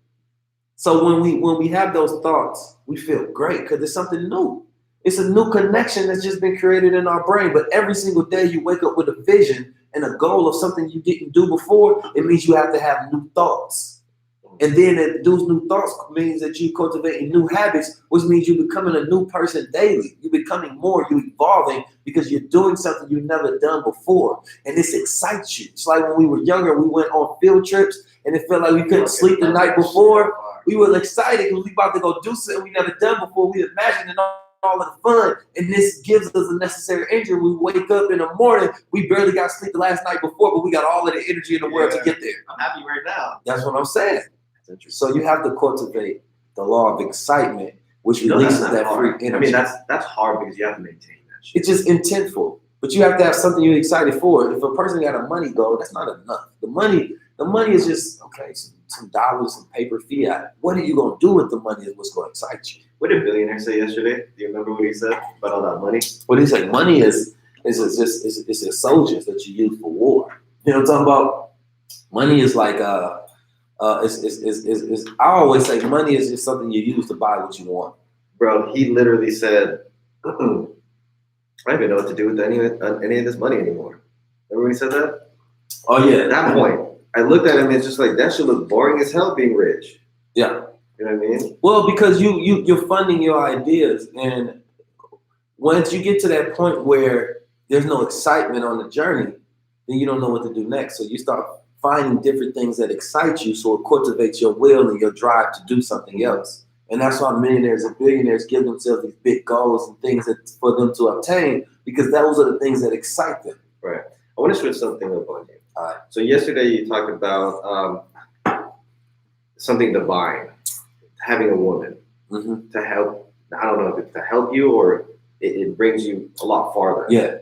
So when we have those thoughts, we feel great because it's something new. It's a new connection that's just been created in our brain. But every single day you wake up with a vision and a goal of something you didn't do before, it means you have to have new thoughts. And then those new thoughts means that you're cultivating new habits, which means you're becoming a new person daily. You're becoming more, you're evolving because you're doing something you've never done before. And this excites you. It's like when we were younger, we went on field trips and it felt like we couldn't sleep the night before. We were excited because we about to go do something we never done before. We imagined it all of the fun. And this gives us the necessary energy. We wake up in the morning, we barely got sleep the last night before, but we got all of the energy in the world to get there. I'm happy right now. That's what I'm saying. So you have to cultivate the law of excitement, which releases that free energy. I mean, that's hard because you have to maintain that shit. It's just intentful, but you have to have something you're excited for. If a person got a money goal, that's not enough. The money is just, okay, some dollars, some paper, fiat. What are you going to do with the money is what's going to excite you. What did Billionaire say yesterday? Do you remember what he said about all that money? What he said, money is a soldiers that you use for war. You know what I'm talking about? Money is like I always say money is just something you use to buy what you want. Bro, he literally said, I don't even know what to do with any of this money anymore. Remember when he said that? Oh yeah. At that point, I looked at him and it's just like, that should look boring as hell being rich. Yeah. You know what I mean? Well, because you're funding your ideas, and once you get to that point where there's no excitement on the journey, then you don't know what to do next. So you start finding different things that excite you, so it cultivates your will and your drive to do something else. And that's why millionaires and billionaires give themselves these big goals and things that for them to obtain, because those are the things that excite them. Right. I want to switch something up on you. All right. So yesterday you talked about something divine, having a woman to help. I don't know if it's to help you or it brings you a lot farther. Yeah.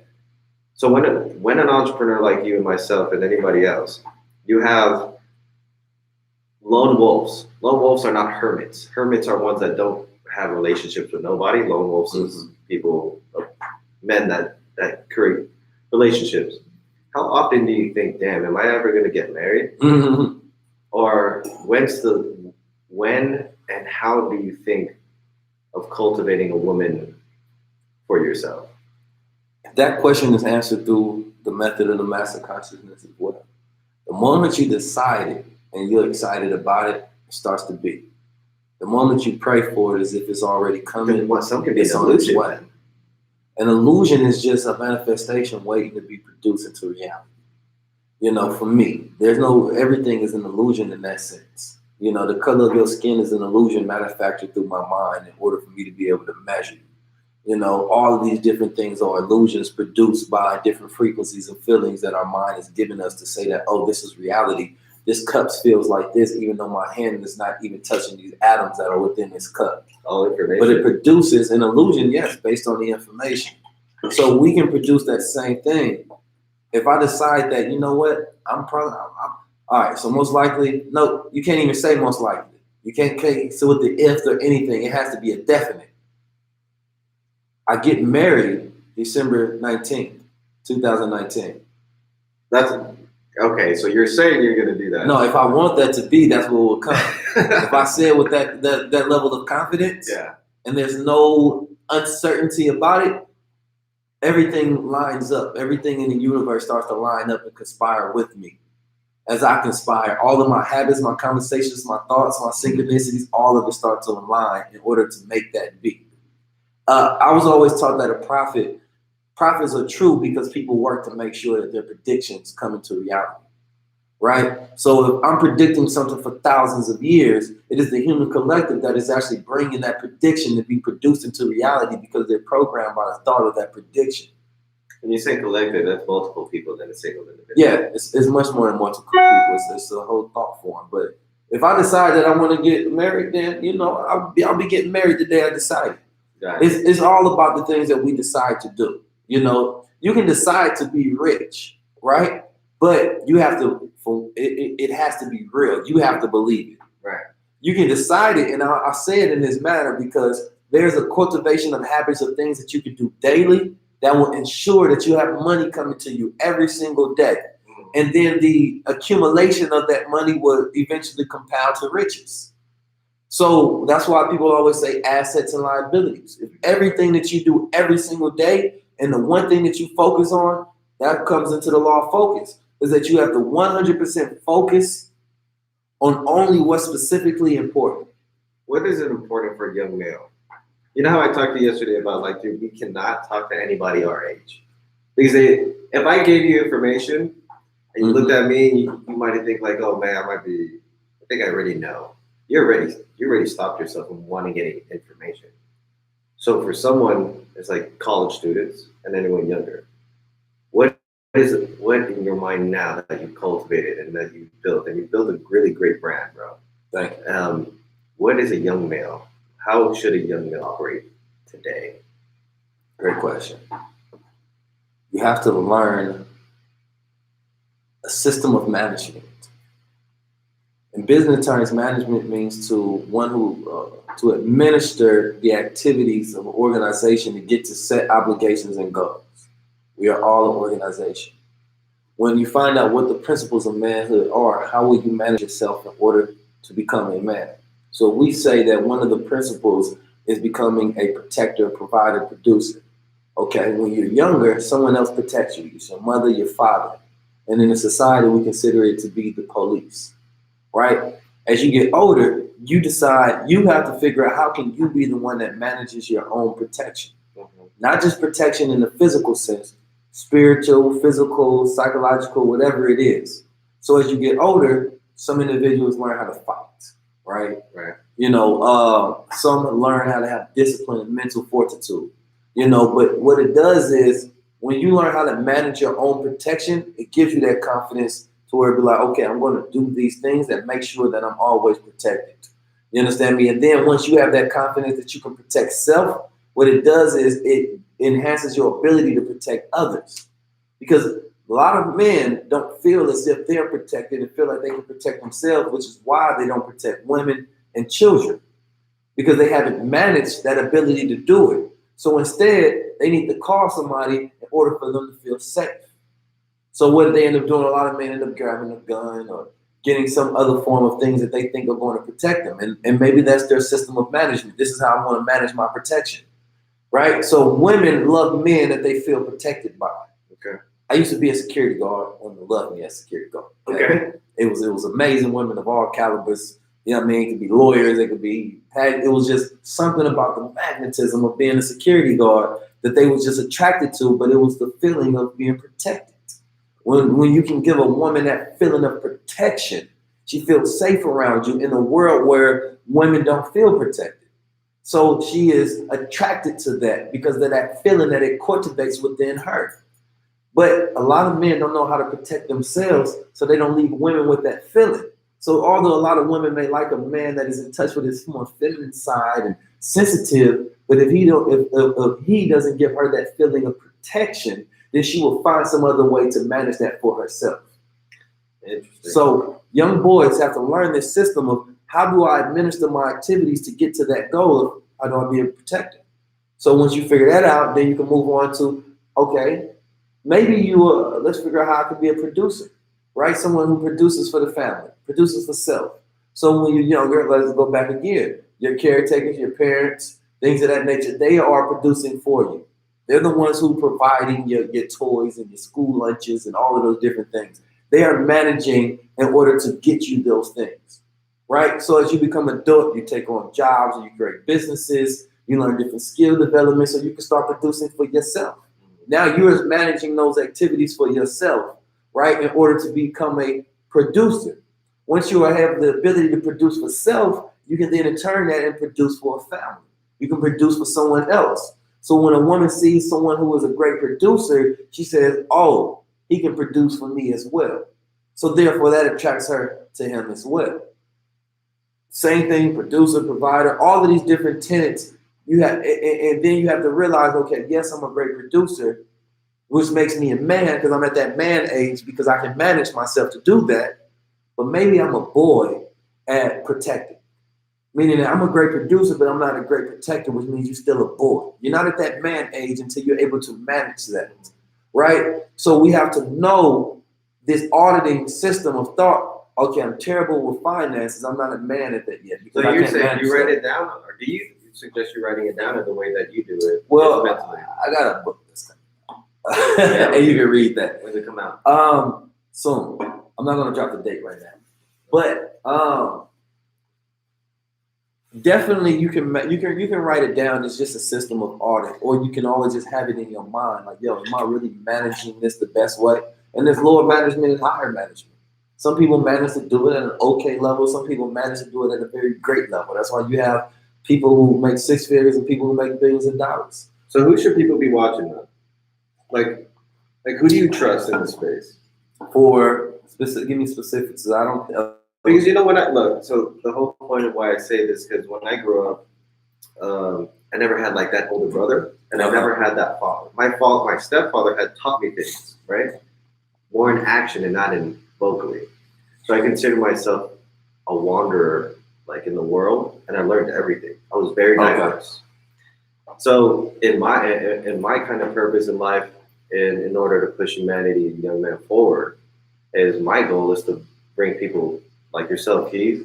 So when an entrepreneur like you and myself and anybody else, you have lone wolves. Lone wolves are not hermits. Hermits are ones that don't have relationships with nobody. Lone wolves is people, men that create relationships. How often do you think, damn, am I ever going to get married? Mm-hmm. Or when and how do you think of cultivating a woman for yourself? That question is answered through the method of the master consciousness as well. The moment you decide it and you're excited about it, it starts to be. The moment you pray for it as if it's already coming, Some can be it's on its way. An illusion is just a manifestation waiting to be produced into reality. You know, for me, everything is an illusion in that sense. You know, the color of your skin is an illusion manufactured through my mind in order for me to be able to measure. You know, all of these different things are illusions produced by different frequencies and feelings that our mind is giving us to say that, oh, this is reality. This cup feels like this, even though my hand is not even touching these atoms that are within this cup. All information. But it produces an illusion, yes, based on the information. So we can produce that same thing. If I decide that, you know what, I'm all right, so most likely, no, you can't even say most likely. You can't so with the ifs or anything, it has to be a definite. I get married December 19th, 2019. That's okay. So you're saying you're gonna do that? No, if I want that to be, that's what will come. If I say it with that level of confidence, yeah, and there's no uncertainty about it, everything lines up. Everything in the universe starts to line up and conspire with me. As I conspire, all of my habits, my conversations, my thoughts, my synchronicities, all of it start to align in order to make that be. I was always taught that prophets are true because people work to make sure that their predictions come into reality, right? So if I'm predicting something for thousands of years, it is the human collective that is actually bringing that prediction to be produced into reality because they're programmed by the thought of that prediction. When you say collective, that's multiple people than a single individual. Yeah, it's much more than multiple people. It's a whole thought form. But if I decide that I want to get married, then I'll be getting married the day I decide. It's all about the things that we decide to do. You can decide to be rich, right? But you have to. It has to be real. You have to believe it. Right. You can decide it, and I say it in this manner because there's a cultivation of habits of things that you can do daily that will ensure that you have money coming to you every single day. And then the accumulation of that money will eventually compound to riches. So that's why people always say assets and liabilities. If everything that you do every single day and the one thing that you focus on, that comes into the law of focus, is that you have to 100% focus on only what's specifically important. What is it important for a young male? You know how I talked to you yesterday about dude, we cannot talk to anybody our age. Because if I gave you information and you looked at me and you might think oh man, I think I already know. You already stopped yourself from wanting any information. So for someone, it's like college students and anyone younger, what in your mind now that you've cultivated and that you've built, and you've built a really great brand, bro? Thank you. What is a young male? How should a young male operate today? Great question. You have to learn a system of management. In business terms, management means to administer the activities of an organization to get to set obligations and goals. We are all an organization. When you find out what the principles of manhood are, how will you manage yourself in order to become a man? So we say that one of the principles is becoming a protector, provider, producer. Okay, when you're younger, someone else protects you. It's your mother, your father. And in a society, we consider it to be the police, right? As you get older, you decide you have to figure out how can you be the one that manages your own protection. Not just protection in the physical sense, spiritual, physical, psychological, whatever it is. So as you get older, some individuals learn how to fight. Right. Some learn how to have discipline and mental fortitude. But what it does is when you learn how to manage your own protection, it gives you that confidence to where it be like, okay, I'm going to do these things that make sure that I'm always protected. You understand me? And then once you have that confidence that you can protect self, what it does is it enhances your ability to protect others. Because a lot of men don't feel as if they're protected and feel like they can protect themselves, which is why they don't protect women and children, because they haven't managed that ability to do it. So instead, they need to call somebody in order for them to feel safe. So what do they end up doing? A lot of men end up grabbing a gun or getting some other form of things that they think are going to protect them. And maybe that's their system of management. This is how I want to manage my protection, right? So women love men that they feel protected by. Okay. I used to be a security guard. Women loved me as a security guard. Okay. It was amazing women of all calibers. You know what I mean? It could be lawyers. It was just something about the magnetism of being a security guard that they was just attracted to, but it was the feeling of being protected. When you can give a woman that feeling of protection, she feels safe around you in a world where women don't feel protected. So she is attracted to that because of that feeling that it cultivates within her. But a lot of men don't know how to protect themselves, so they don't leave women with that feeling. So although a lot of women may like a man that is in touch with his more feminine side and sensitive, but if he doesn't give her that feeling of protection, then she will find some other way to manage that for herself. Interesting. So young boys have to learn this system of how do I administer my activities to get to that goal of how do I be a protector? So once you figure that out, then you can move on to, okay, Maybe let's figure out how I could be a producer, right? Someone who produces for the family, produces for self. So when you're younger, let's go back again. Your caretakers, your parents, things of that nature, they are producing for you. They're the ones who providing your toys and your school lunches and all of those different things. They are managing in order to get you those things, right? So as you become adult, you take on jobs, you create businesses, you learn different skill development so you can start producing for yourself. Now you're managing those activities for yourself, right? In order to become a producer. Once you have the ability to produce for self, you can then turn that and produce for a family. You can produce for someone else. So when a woman sees someone who is a great producer, she says, oh, he can produce for me as well. So therefore that attracts her to him as well. Same thing, producer, provider, all of these different tenets you have, and then you have to realize, okay, yes, I'm a great producer, which makes me a man because I'm at that man age because I can manage myself to do that. But maybe I'm a boy at protecting. Meaning that I'm a great producer, but I'm not a great protector, which means you're still a boy. You're not at that man age until you're able to manage that, right? So we have to know this auditing system of thought. Okay, I'm terrible with finances. I'm not a man at that yet. So you're saying you write it down, or do you suggest you writing it down in the way that you do it? Well, I got a book this time, and you can read that. When it come out? Soon. I'm not gonna drop the date right now, but definitely you can write it down. It's just a system of audit, or you can always just have it in your mind, like, yo, am I really managing this the best way? And there's lower management and higher management. Some people manage to do it at an okay level. Some people manage to do it at a very great level. That's why you have people who make six figures and people who make billions of dollars. So who should people be watching though? Like who do you trust in the space? Give me specifics. I don't. Because when I look, so the whole point of why I say this, because when I grew up, I never had like that older brother, and I never had that father. My stepfather had taught me things, right? More in action and not in vocally. So I consider myself a wanderer, like in the world, and I learned everything. I was very diverse. So in my kind of purpose in life, in order to push humanity and young men forward, is my goal is to bring people like yourself, Keys,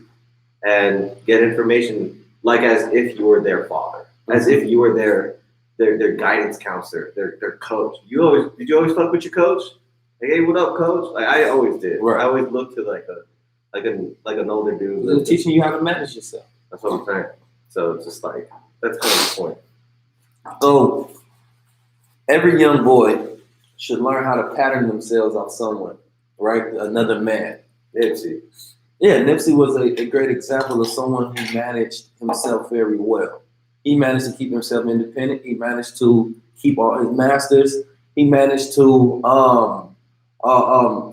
and get information like as if you were their father, as if you were their guidance counselor, their coach. Did you always fuck with your coach? Like, hey, what up, coach? Like I always did. Right. I always looked to like an older dude. They're teaching you how to manage yourself. That's what I'm saying. So it's just like that's kind of the point. So every young boy should learn how to pattern themselves off someone, right? Another man. Nipsey. Yeah, Nipsey was a great example of someone who managed himself very well. He managed to keep himself independent. He managed to keep all his masters. He managed to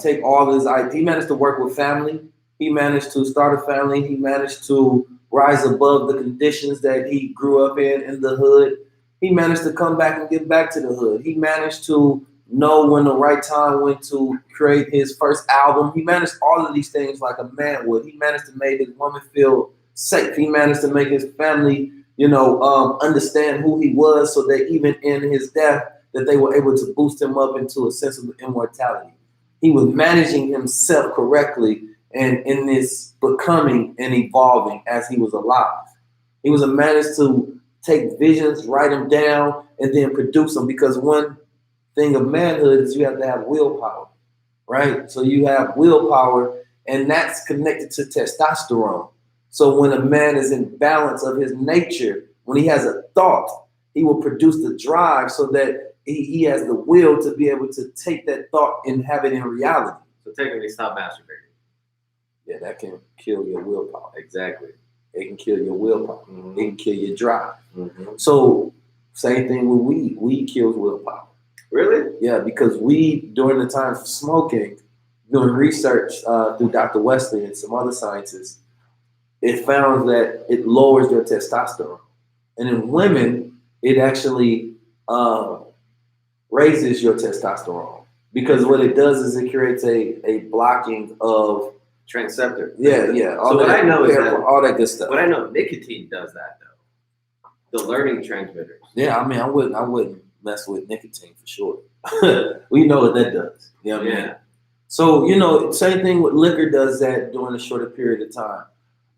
take all his ideas. He managed to work with family. He managed to start a family. He managed to rise above the conditions that he grew up in the hood. He managed to come back and get back to the hood. He managed to know when the right time when to create his first album. He managed all of these things like a man would. He managed to make his woman feel safe. He managed to make his family, understand who he was, so that even in his death, that they were able to boost him up into a sense of immortality. He was managing himself correctly and in this becoming and evolving as he was alive. He was a managed to take visions, write them down, and then produce them, because one thing of manhood is you have to have willpower, right? So you have willpower, and that's connected to testosterone. So when a man is in balance of his nature, when he has a thought, he will produce the drive so that he has the will to be able to take that thought and have it in reality. So technically, stop masturbating. Yeah, that can kill your willpower. Exactly. It can kill your willpower. Mm-hmm. It can kill your drive. Mm-hmm. So same thing with weed. Weed kills willpower. Really? Yeah, because weed, during the time of smoking, doing research through Dr. Wesley and some other scientists, it found that it lowers their testosterone. And in women, it actually raises your testosterone, because what it does is it creates a blocking of transceptor. Yeah. So what I know is that all that good stuff. What I know, nicotine does that though. The learning transmitters. Yeah, I mean, I wouldn't mess with nicotine for sure. We know what that does. You know what I mean? Yeah. So, same thing with liquor does that during a shorter period of time.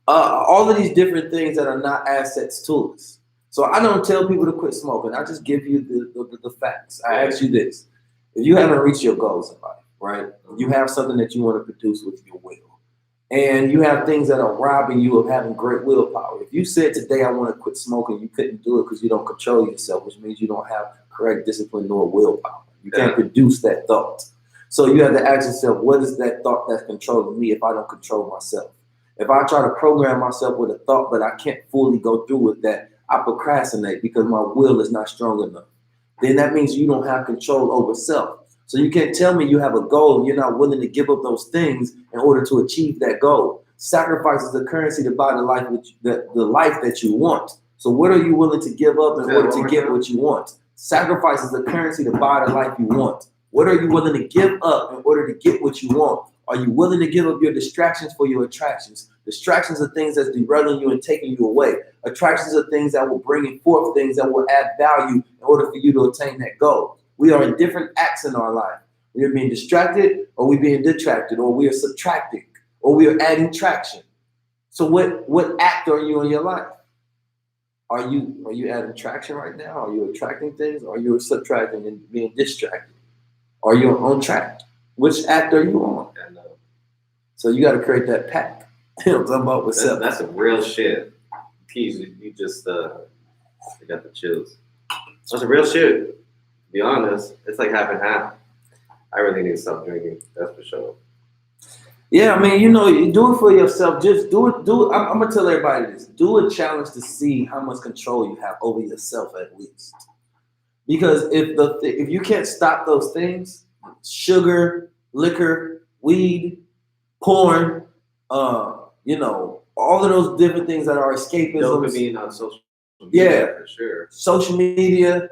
All of these different things that are not assets to us. So I don't tell people to quit smoking. I just give you the facts. I ask you this. If you haven't reached your goals in life, right? You have something that you want to produce with your will. And you have things that are robbing you of having great willpower. If you said today I want to quit smoking, you couldn't do it because you don't control yourself, which means you don't have correct discipline nor willpower. You can't produce that thought. So you have to ask yourself, what is that thought that's controlling me if I don't control myself? If I try to program myself with a thought, but I can't fully go through with that, I procrastinate because my will is not strong enough. Then that means you don't have control over self. So you can't tell me you have a goal and you're not willing to give up those things in order to achieve that goal. Sacrifice is the currency to buy the life that you want. So what are you willing to give up in order to get what you want? Sacrifice is the currency to buy the life you want. What are you willing to give up in order to get what you want? Are you willing to give up your distractions for your attractions? Distractions are things that's derailing you and taking you away. Attractions are things that will bring forth things that will add value in order for you to attain that goal. We are in different acts in our life. We are being distracted, or we're being detracted, or we are subtracting, or we are adding traction. So what act are you in your life? Are you adding traction right now? Are you attracting things? Or are you subtracting and being distracted? Are you on track? Which act are you on? So you got to create that pack. I'm talking about what's up. That's some real shit. Keys, you just you got the chills. That's a real shit. To be honest, it's like half and half. I really need to stop drinking. That's for sure. Yeah, I mean, you do it for yourself. Just do it. I'm gonna tell everybody this. Do a challenge to see how much control you have over yourself at least. Because if you can't stop those things, sugar, liquor, weed, porn, all of those different things that are escapism. Dopamine on social media, for sure. Social media.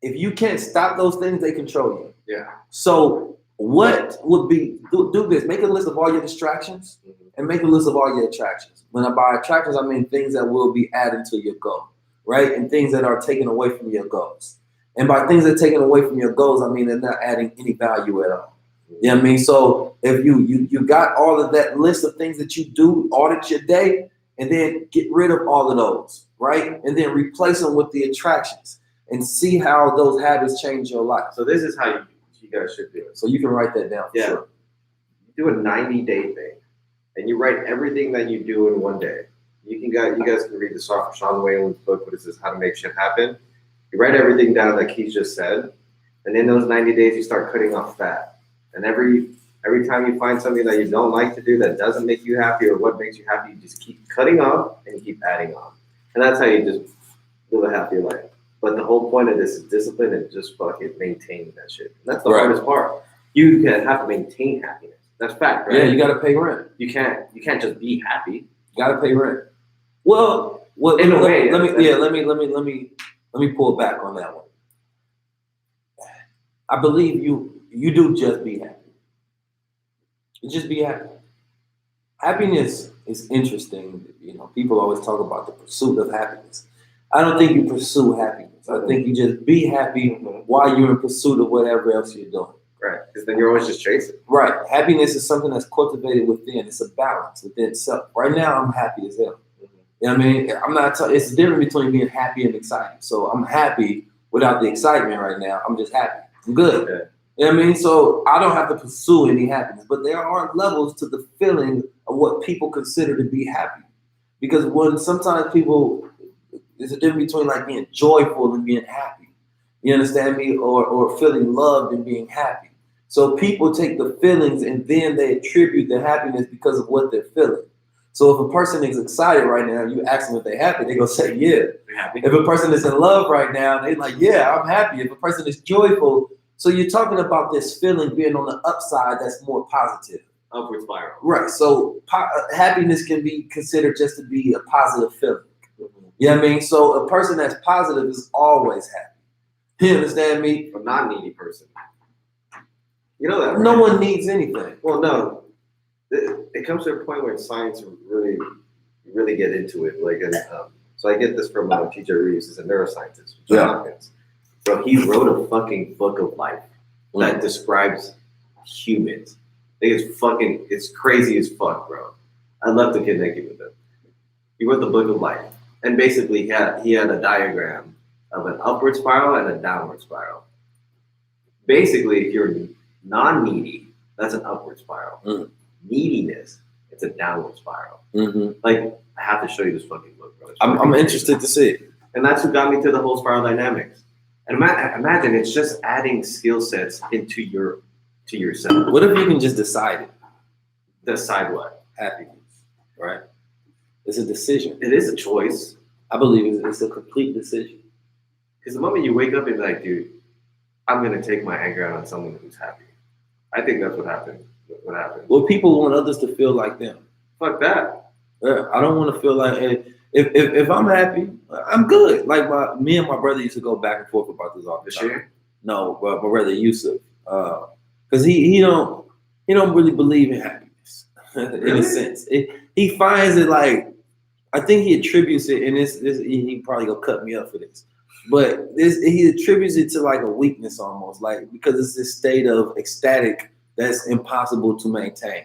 If you can't stop those things, they control you. Yeah. So what would be, do this, make a list of all your distractions and make a list of all your attractions. When I by attractions, I mean things that will be added to your goal, right? And things that are taken away from your goals. And by things that are taken away from your goals, I mean they're not adding any value at all. You know what I mean? So if you got all of that list of things that you do, audit your day, and then get rid of all of those, right? And then replace them with the attractions and see how those habits change your life. So this is how you guys should do it. So you can write that down. Yeah. Sure. You do a 90-day thing, and you write everything that you do in one day. You guys can read the Sean Whalen's book, what is this, How to Make Shit Happen. You write everything down like he just said, and in those 90 days, you start cutting off fat. And every time you find something that you don't like to do that doesn't make you happy or what makes you happy, you just keep cutting off and you keep adding on. And that's how you just live a happier life. But the whole point of this is discipline and just fucking maintaining that shit. And that's the hardest part. You have to maintain happiness. That's fact, right? Yeah, you got to pay rent. You can't just be happy. You got to pay rent. Well, in a way, let me pull back on that one. I believe you do just be happy. You just be happy. Happiness is interesting. People always talk about the pursuit of happiness. I don't think you pursue happiness. I think you just be happy while you're in pursuit of whatever else you're doing. Right, because then you're always just chasing. Right. Happiness is something that's cultivated within. It's a balance within itself. Right now, I'm happy as hell. You know what I mean? It's the difference between being happy and excited. So I'm happy without the excitement right now. I'm just happy. I'm good. Okay. You know what I mean? So I don't have to pursue any happiness, but there are levels to the feeling of what people consider to be happy. Because sometimes people, there's a difference between like being joyful and being happy. You understand me? Or feeling loved and being happy. So people take the feelings and then they attribute the happiness because of what they're feeling. So if a person is excited right now, you ask them if they're happy, they're going to say, yeah. If a person is in love right now, they're like, yeah, I'm happy. If a person is joyful, so you're talking about this feeling being on the upside that's more positive. Upward spiral. Right. So happiness can be considered just to be a positive feeling. Mm-hmm. You know what I mean? So a person that's positive is always happy. You understand me? A non-needy person. You know that, right? No one needs anything. Well, no. It comes to a point where science really get into it. So I get this from TJ Reeves, who's a neuroscientist. Yeah. Bro, he wrote a fucking book of life that describes humans. I think it's crazy as fuck, bro. I'd love to connect you with him. He wrote the book of life. And basically he had a diagram of an upward spiral and a downward spiral. Basically, if you're non-needy, that's an upward spiral. Neediness, it's a downward spiral. Like, I have to show you this fucking book, bro. I'm interested to see it. And that's what got me to the whole spiral dynamics. And imagine it's just adding skill sets into yourself. What if you can just decide it? Decide what? Happiness, right? It's a decision. It is a choice. I believe it's a complete decision. Because the moment you wake up and be like, dude, I'm gonna take my anger out on someone who's happy. I think that's what happened. Well, people want others to feel like them. Fuck that. Yeah, I don't want to feel like if I'm happy, I'm good. Like me and my brother used to go back and forth about this all the time. No, but my brother Yusuf, because he don't really believe in happiness in a sense. He finds it like, I think he attributes it, and this he probably gonna cut me up for this, but he attributes it to like a weakness almost, like because it's this state of ecstatic that's impossible to maintain.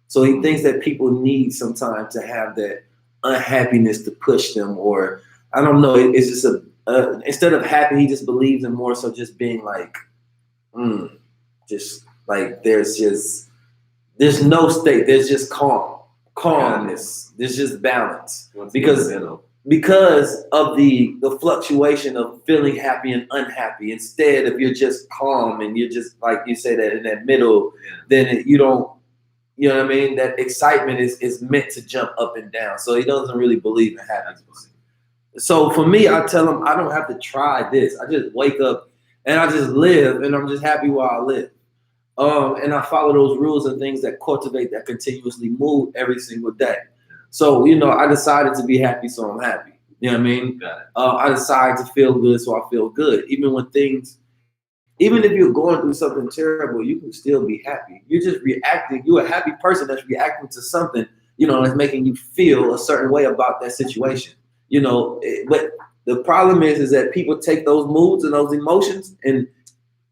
So he thinks that people need sometimes to have that unhappiness to push them, or I don't know. It's just instead of happy, he just believes in more so just being like, just like there's no state. There's just calmness. There's just balance because of the fluctuation of feeling happy and unhappy. Instead, if you're just calm and you're just like you say that in that middle, then you don't. You know what I mean? That excitement is meant to jump up and down. So he doesn't really believe in happiness. So for me, I tell him I don't have to try this. I just wake up and I just live, and I'm just happy while I live. And I follow those rules and things that cultivate that continuously move every single day. So, I decided to be happy, so I'm happy. You know what I mean? Got it. I decided to feel good, so I feel good. Even if you're going through something terrible, you can still be happy. You're just reacting. You're a happy person that's reacting to something, that's making you feel a certain way about that situation. But the problem is that people take those moods and those emotions and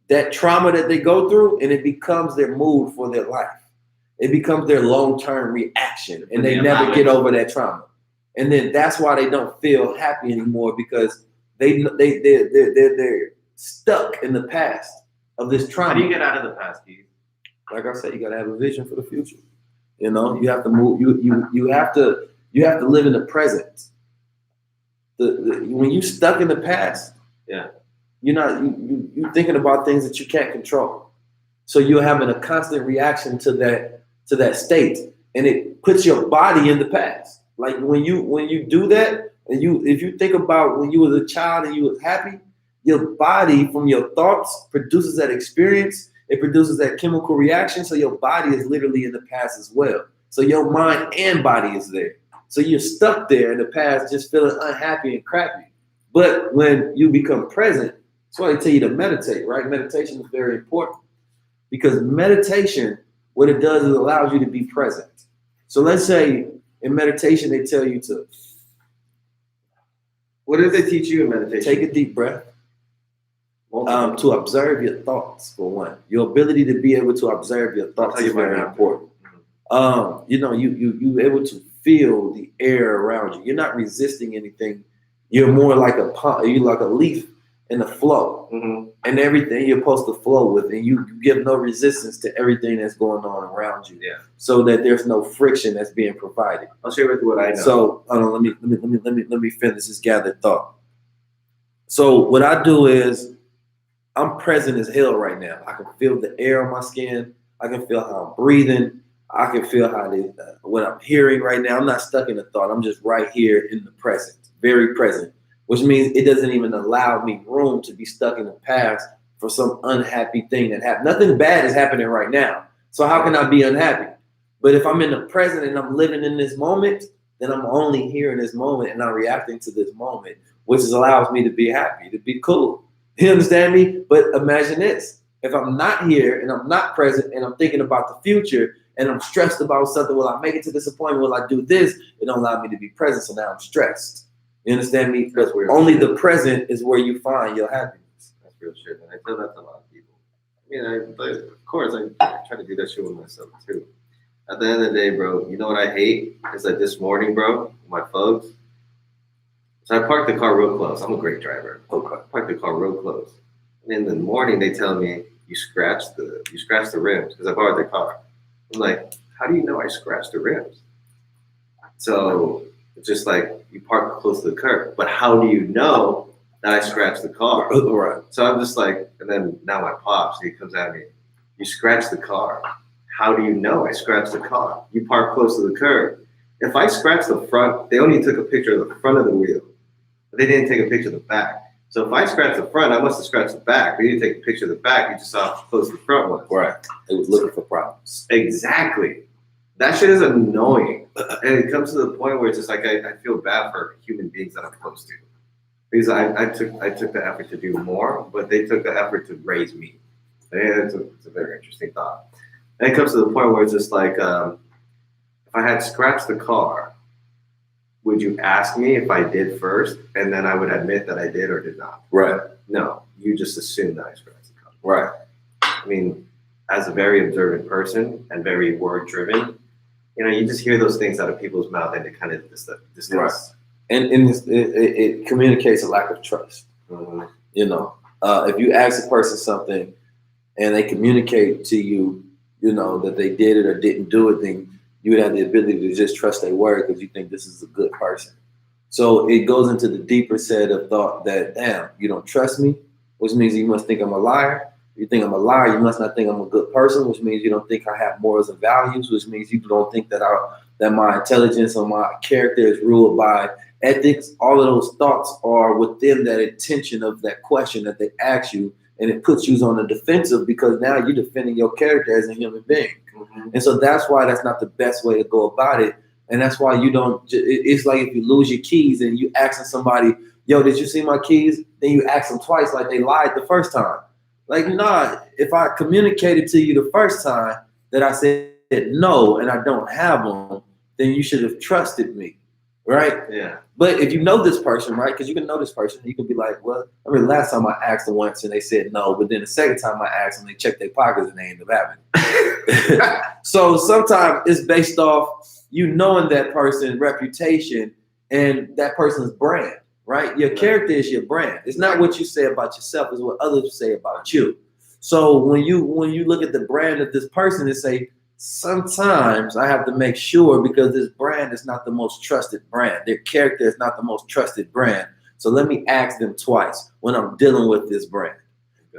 that trauma that they go through, and it becomes their mood for their life. It becomes their long-term reaction, and they never get over that trauma. And then that's why they don't feel happy anymore, because they're stuck in the past of this trauma. How do you get out of the past, Keith? Like I said, you gotta have a vision for the future. You have to move. You have to live in the present. When you stuck in the past, you're thinking about things that you can't control. So you're having a constant reaction to that state, and it puts your body in the past. Like when you do that, and if you think about when you was a child and you was happy, your body from your thoughts produces that experience. It produces that chemical reaction. So your body is literally in the past as well. So your mind and body is there. So you're stuck there in the past, just feeling unhappy and crappy. But when you become present, that's why they tell you to meditate, right? Meditation is very important, because meditation, what it does is it allows you to be present. So let's say in meditation, they tell you to. What did they teach you in meditation? Take a deep breath. To observe your thoughts, for one. Your ability to be able to observe your thoughts is very important. You able to feel the air around you. You're not resisting anything. You're more like you're like a leaf in the flow, and everything you're supposed to flow with, and you give no resistance to everything that's going on around you. Yeah. So that there's no friction that's being provided. I'll share with you what I know. So let me finish this gathered thought. So what I do is, I'm present as hell right now. I can feel the air on my skin. I can feel how I'm breathing. I can feel what I'm hearing right now. I'm not stuck in a thought. I'm just right here in the present, very present, which means it doesn't even allow me room to be stuck in the past for some unhappy thing that happened. Nothing bad is happening right now. So how can I be unhappy? But if I'm in the present and I'm living in this moment, then I'm only here in this moment and I'm reacting to this moment, which allows me to be happy, to be cool. You understand me? But imagine this. If I'm not here and I'm not present and I'm thinking about the future and I'm stressed about something, will I make it to this appointment? Will I do this? It don't allow me to be present, so now I'm stressed. You understand me? Because only the present is where you find your happiness. real shit, and I tell that to a lot of people. I mean, of course, I try to do that shit with myself too. At the end of the day, bro, you know what I hate is that this morning, bro, my folks. So I parked the car real close. I'm a great driver. Okay. I parked the car real close. And in the morning, they tell me you scratched the rims because I borrowed their car. I'm like, how do you know I scratched the rims? So it's just like you park close to the curb, but how do you know that I scratched the car? Right. So I'm just like, and then now my pops, he comes at me, you scratched the car. How do you know I scratched the car? You park close to the curb. If I scratched the front, they only took a picture of the front of the wheel. They didn't take a picture of the back. So if I scratched the front, I must have scratched the back. They didn't take a picture of the back. You just saw how close the front was. Right. It was looking for problems. Exactly. That shit is annoying. And it comes to the point where it's just like I feel bad for human beings that I'm close to. Because I took the effort to do more, but they took the effort to raise me. And it's a very interesting thought. And it comes to the point where it's just like, if I had scratched the car, would you ask me if I did first, and then I would admit that I did or did not? Right. No, you just assume that I scratched the car. Right. I mean, as a very observant person and very word-driven, you just hear those things out of people's mouth and it kind of discuss. Right. And it communicates a lack of trust. Mm-hmm. If you ask a person something and they communicate to you, that they did it or didn't do it, then you would have the ability to just trust their word because you think this is a good person. So it goes into the deeper set of thought that, damn, you don't trust me, which means you must think I'm a liar. You think I'm a liar, you must not think I'm a good person, which means you don't think I have morals and values, which means you don't think that my intelligence or my character is ruled by ethics. All of those thoughts are within that intention of that question that they ask you, and it puts you on the defensive because now you're defending your character as a human being. Mm-hmm. And so that's why that's not the best way to go about it. And that's why you don't, it's like if you lose your keys and you asking somebody, yo, did you see my keys? Then you ask them twice like they lied the first time. Like, nah, if I communicated to you the first time that I said no and I don't have them, then you should have trusted me, right? Yeah. But if you know this person, right, because you can know this person, you can be like, well, I mean, last time I asked them once and they said no, but then the second time I asked them, they checked their pockets and they ended up having it. So sometimes it's based off you knowing that person's reputation and that person's brand. Right? Your character is your brand. It's not what you say about yourself, it's what others say about you. So when you look at the brand of this person and say, sometimes I have to make sure because this brand is not the most trusted brand. Their character is not the most trusted brand. So let me ask them twice when I'm dealing with this brand.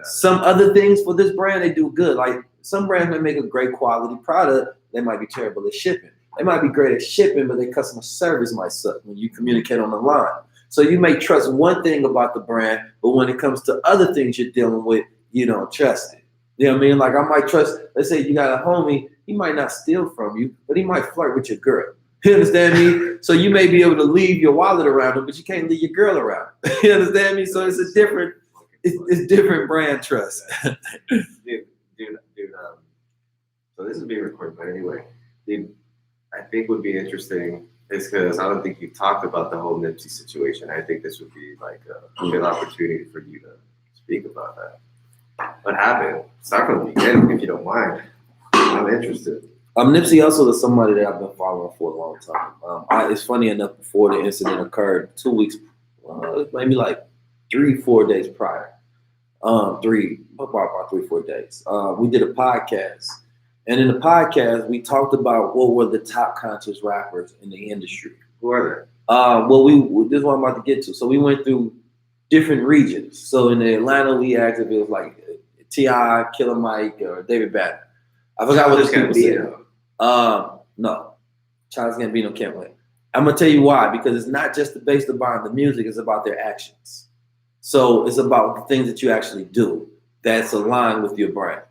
Some other things for this brand, they do good. Like some brands may make a great quality product. They might be terrible at shipping. They might be great at shipping, but their customer service might suck when you communicate on the line. So you may trust one thing about the brand, but when it comes to other things you're dealing with, you don't trust it. You know what I mean? Like I might trust, let's say you got a homie, he might not steal from you, but he might flirt with your girl. You understand me? So you may be able to leave your wallet around him, but you can't leave your girl around. You understand me? So it's a different, it's different brand trust. Dude, so this is being recorded, but anyway, dude, I think would be interesting is because I don't think you've talked about the whole Nipsey situation. I think this would be like a good opportunity for you to speak about that. What happened? Start from the beginning if you don't mind. I'm interested. Nipsey Hussle is somebody that I've been following for a long time. It's funny enough, before the incident occurred, 2 weeks, maybe like 3-4 days prior, about 3-4 days, we did a podcast. And in the podcast, we talked about what were the top conscious rappers in the industry. Who are they? This is what I'm about to get to. So we went through different regions. So in Atlanta, we asked if it was like T.I., Killer Mike, or David Banner. I forgot what this people said. No, Childish Gambino can't win. I'm gonna tell you why. Because it's not just based upon the music; it's about their actions. So it's about the things that you actually do that's aligned with your brand.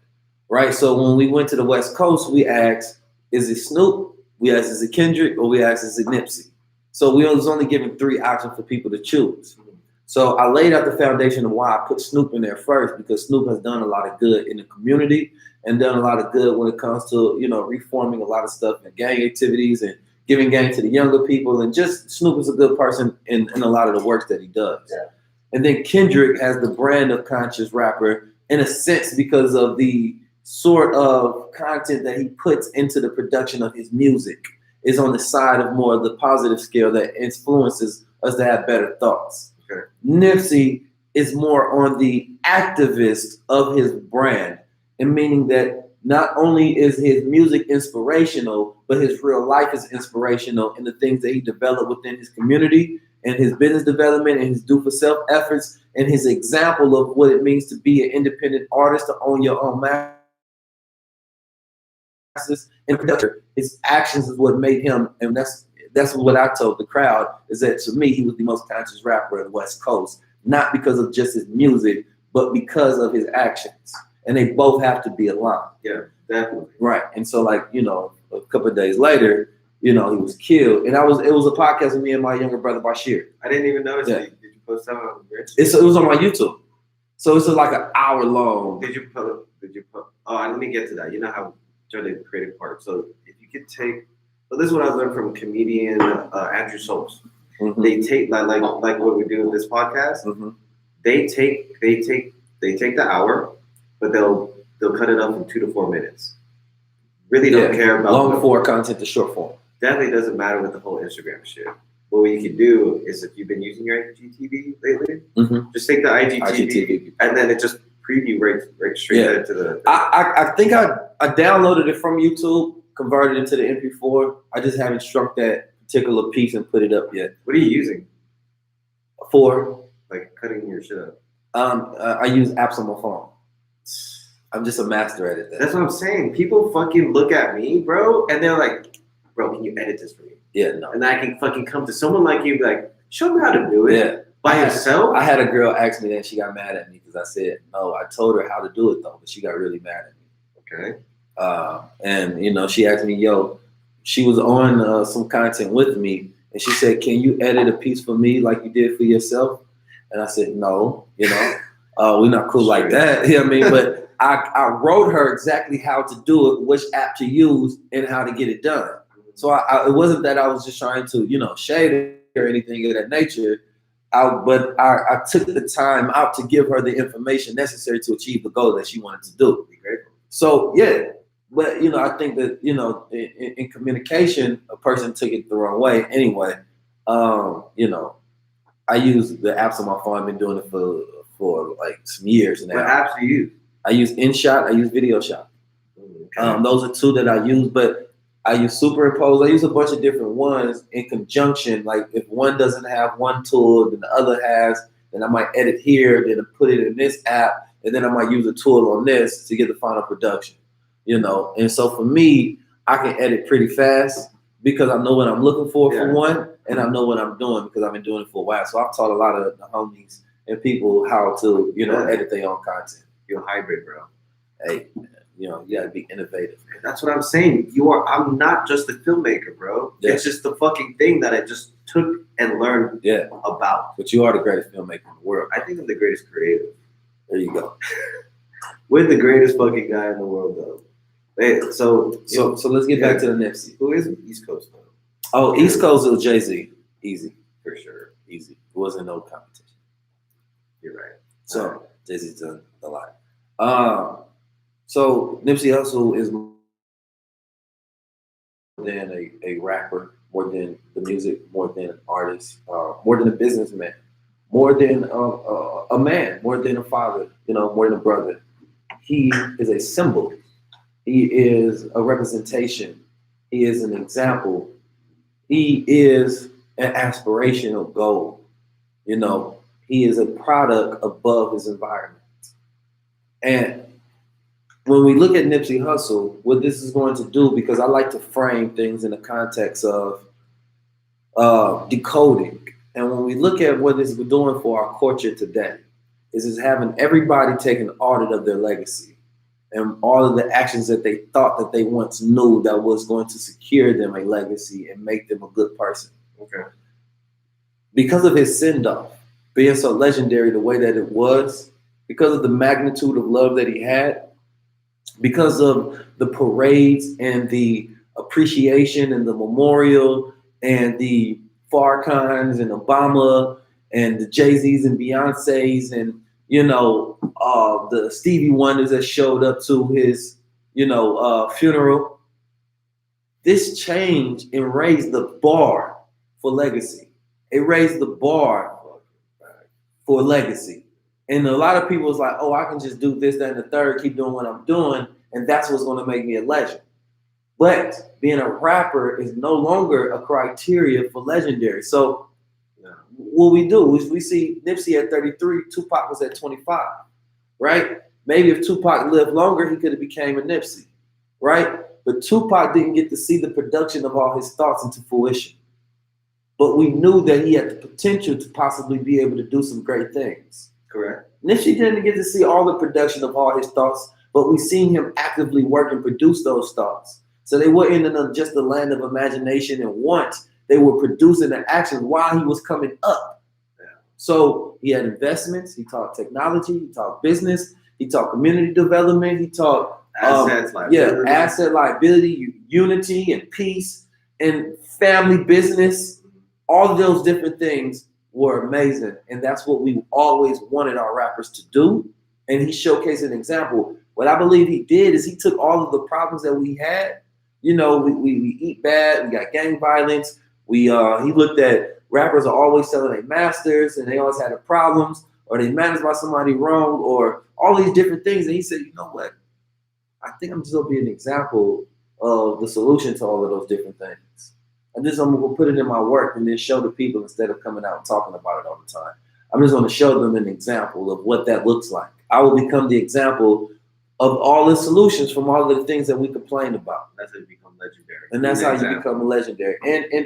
Right, so when we went to the West Coast, we asked, is it Snoop? We asked, is it Kendrick? Or we asked, is it Nipsey? So we was only given 3 options for people to choose. So I laid out the foundation of why I put Snoop in there first, because Snoop has done a lot of good in the community and done a lot of good when it comes to, reforming a lot of stuff and gang activities and giving game to the younger people. And just Snoop is a good person in a lot of the work that he does. Yeah. And then Kendrick has the brand of conscious rapper in a sense because of the sort of content that he puts into the production of his music is on the side of more of the positive scale that influences us to have better thoughts. Okay. Nipsey is more on the activist of his brand, and meaning that not only is his music inspirational, but his real life is inspirational in the things that he developed within his community and his business development and his do for self efforts and his example of what it means to be an independent artist, to own your own masters and production. His actions is what made him, and that's what I told the crowd, is that to me he was the most conscious rapper in the West Coast, not because of just his music, but because of his actions. And they both have to be aligned. Yeah, definitely. Right. And so, like, you know, a couple of days later, you know, he was killed. And it was a podcast with me and my younger brother Bashir. I didn't even notice Yeah. it. Did you post that on your Instagram? It was on my YouTube. So it's like an hour long. Did you put? Oh, let me get to that. You know how during the creative part. So if you could take, so this is what I learned from comedian Andrew Schultz. Mm-hmm. They take like what we do in this podcast. Mm-hmm. They take the hour, but they'll cut it up in 2 to 4 minutes. Really don't care about long form content to short form. Definitely doesn't matter with the whole Instagram shit. But what you can do is, if you've been using your IGTV lately, just take the IGTV and then it just preview right straight into the. I think I downloaded it from YouTube, converted it into the MP4. I just haven't struck that particular piece and put it up yet. What are you using? For like cutting your shit up. I use apps on my phone. I'm just a master at it. That's what I'm saying. People fucking look at me, bro, and they're like, "Bro, can you edit this for me?" Yeah, no. And I can fucking come to someone like you, and be like, "Show me how to do it." Yeah. By yourself. I had a girl ask me that, and she got mad at me because I said no. I told her how to do it though, but she got really mad at me. Okay. And you know, she asked me, "Yo," she was on some content with me, and she said, "Can you edit a piece for me like you did for yourself?" And I said, "No, you know, we're not cool like that." You know what I mean? But I wrote her exactly how to do it, which app to use, and how to get it done. So it wasn't that I was just trying to, you know, shade her or anything of that nature. But I took the time out to give her the information necessary to achieve the goal that she wanted to do. Be grateful. So yeah, but you know, I think that, you know, in communication, a person took it the wrong way. Anyway, you know, I use the apps on my phone. I've been doing it for like some years now. What apps do you use? I use InShot. I use VideoShot. Okay. Those are two that I use, but I use Superimpose. I use a bunch of different ones in conjunction. Like if one doesn't have one tool, then the other has, then I might edit here, then put it in this app, and then I might use a tool on this to get the final production, you know? And so for me, I can edit pretty fast because I know what I'm looking for one, and I know what I'm doing because I've been doing it for a while. So I've taught a lot of the homies and people how to, you know, edit their own content. You're a hybrid, bro. Hey, you know, you gotta be innovative. That's what I'm saying. I'm not just a filmmaker, bro. Yeah. It's just the fucking thing that I just took and learned about. But you are the greatest filmmaker in the world. I think I'm the greatest creative. There you go. We're the greatest fucking guy in the world, though. Hey, so let's get back to the Nipsey. Who is East Coast, though? Oh, East Coast was Jay-Z. Easy. For sure. Easy. It wasn't no competition. You're right. So Jay-Z's done a lot. So Nipsey Hussle is more than a rapper, more than the music, more than an artist, more than a businessman, more than a man, more than a father, you know, more than a brother. He is a symbol. He is a representation. He is an example. He is an aspirational goal. You know, he is a product above his environment. And when we look at Nipsey Hussle, what this is going to do, because I like to frame things in the context of decoding. And when we look at what this is doing for our culture today, is having everybody take an audit of their legacy and all of the actions that they thought that they once knew that was going to secure them a legacy and make them a good person. Okay. Because of his send-off being so legendary the way that it was, because of the magnitude of love that he had, because of the parades and the appreciation and the memorial and the Farrakhan's and Obama and the Jay-Z's and Beyonce's and, you know, the Stevie Wonders that showed up to his, you know, funeral. This change and raised the bar for legacy. It raised the bar for legacy. And a lot of people was like, oh, I can just do this, that, and the third, keep doing what I'm doing, and that's what's going to make me a legend. But being a rapper is no longer a criteria for legendary. So what we do is we see Nipsey at 33, Tupac was at 25, right? Maybe if Tupac lived longer, he could have became a Nipsey, right? But Tupac didn't get to see the production of all his thoughts into fruition. But we knew that he had the potential to possibly be able to do some great things. Correct. Nipsey didn't get to see all the production of all his thoughts, but we seen him actively work and produce those thoughts. So they weren't in just the land of imagination and want. They were producing the action while he was coming up. Yeah. So he had investments. He taught technology. He taught business. He taught community development. He taught asset liability, unity and peace and family business. All of those different things were amazing. And that's what we always wanted our rappers to do. And he showcased an example. What I believe he did is he took all of the problems that we had. You know, we eat bad. We got gang violence. He looked at rappers are always selling their masters and they always had problems or they managed by somebody wrong or all these different things. And he said, you know what? I think I'm just going to be an example of the solution to all of those different things. I'm going to put it in my work and then show the people instead of coming out and talking about it all the time. I'm just going to show them an example of what that looks like. I will become the example of all the solutions from all of the things that we complain about. That's how you become legendary. And that's how you become a legendary.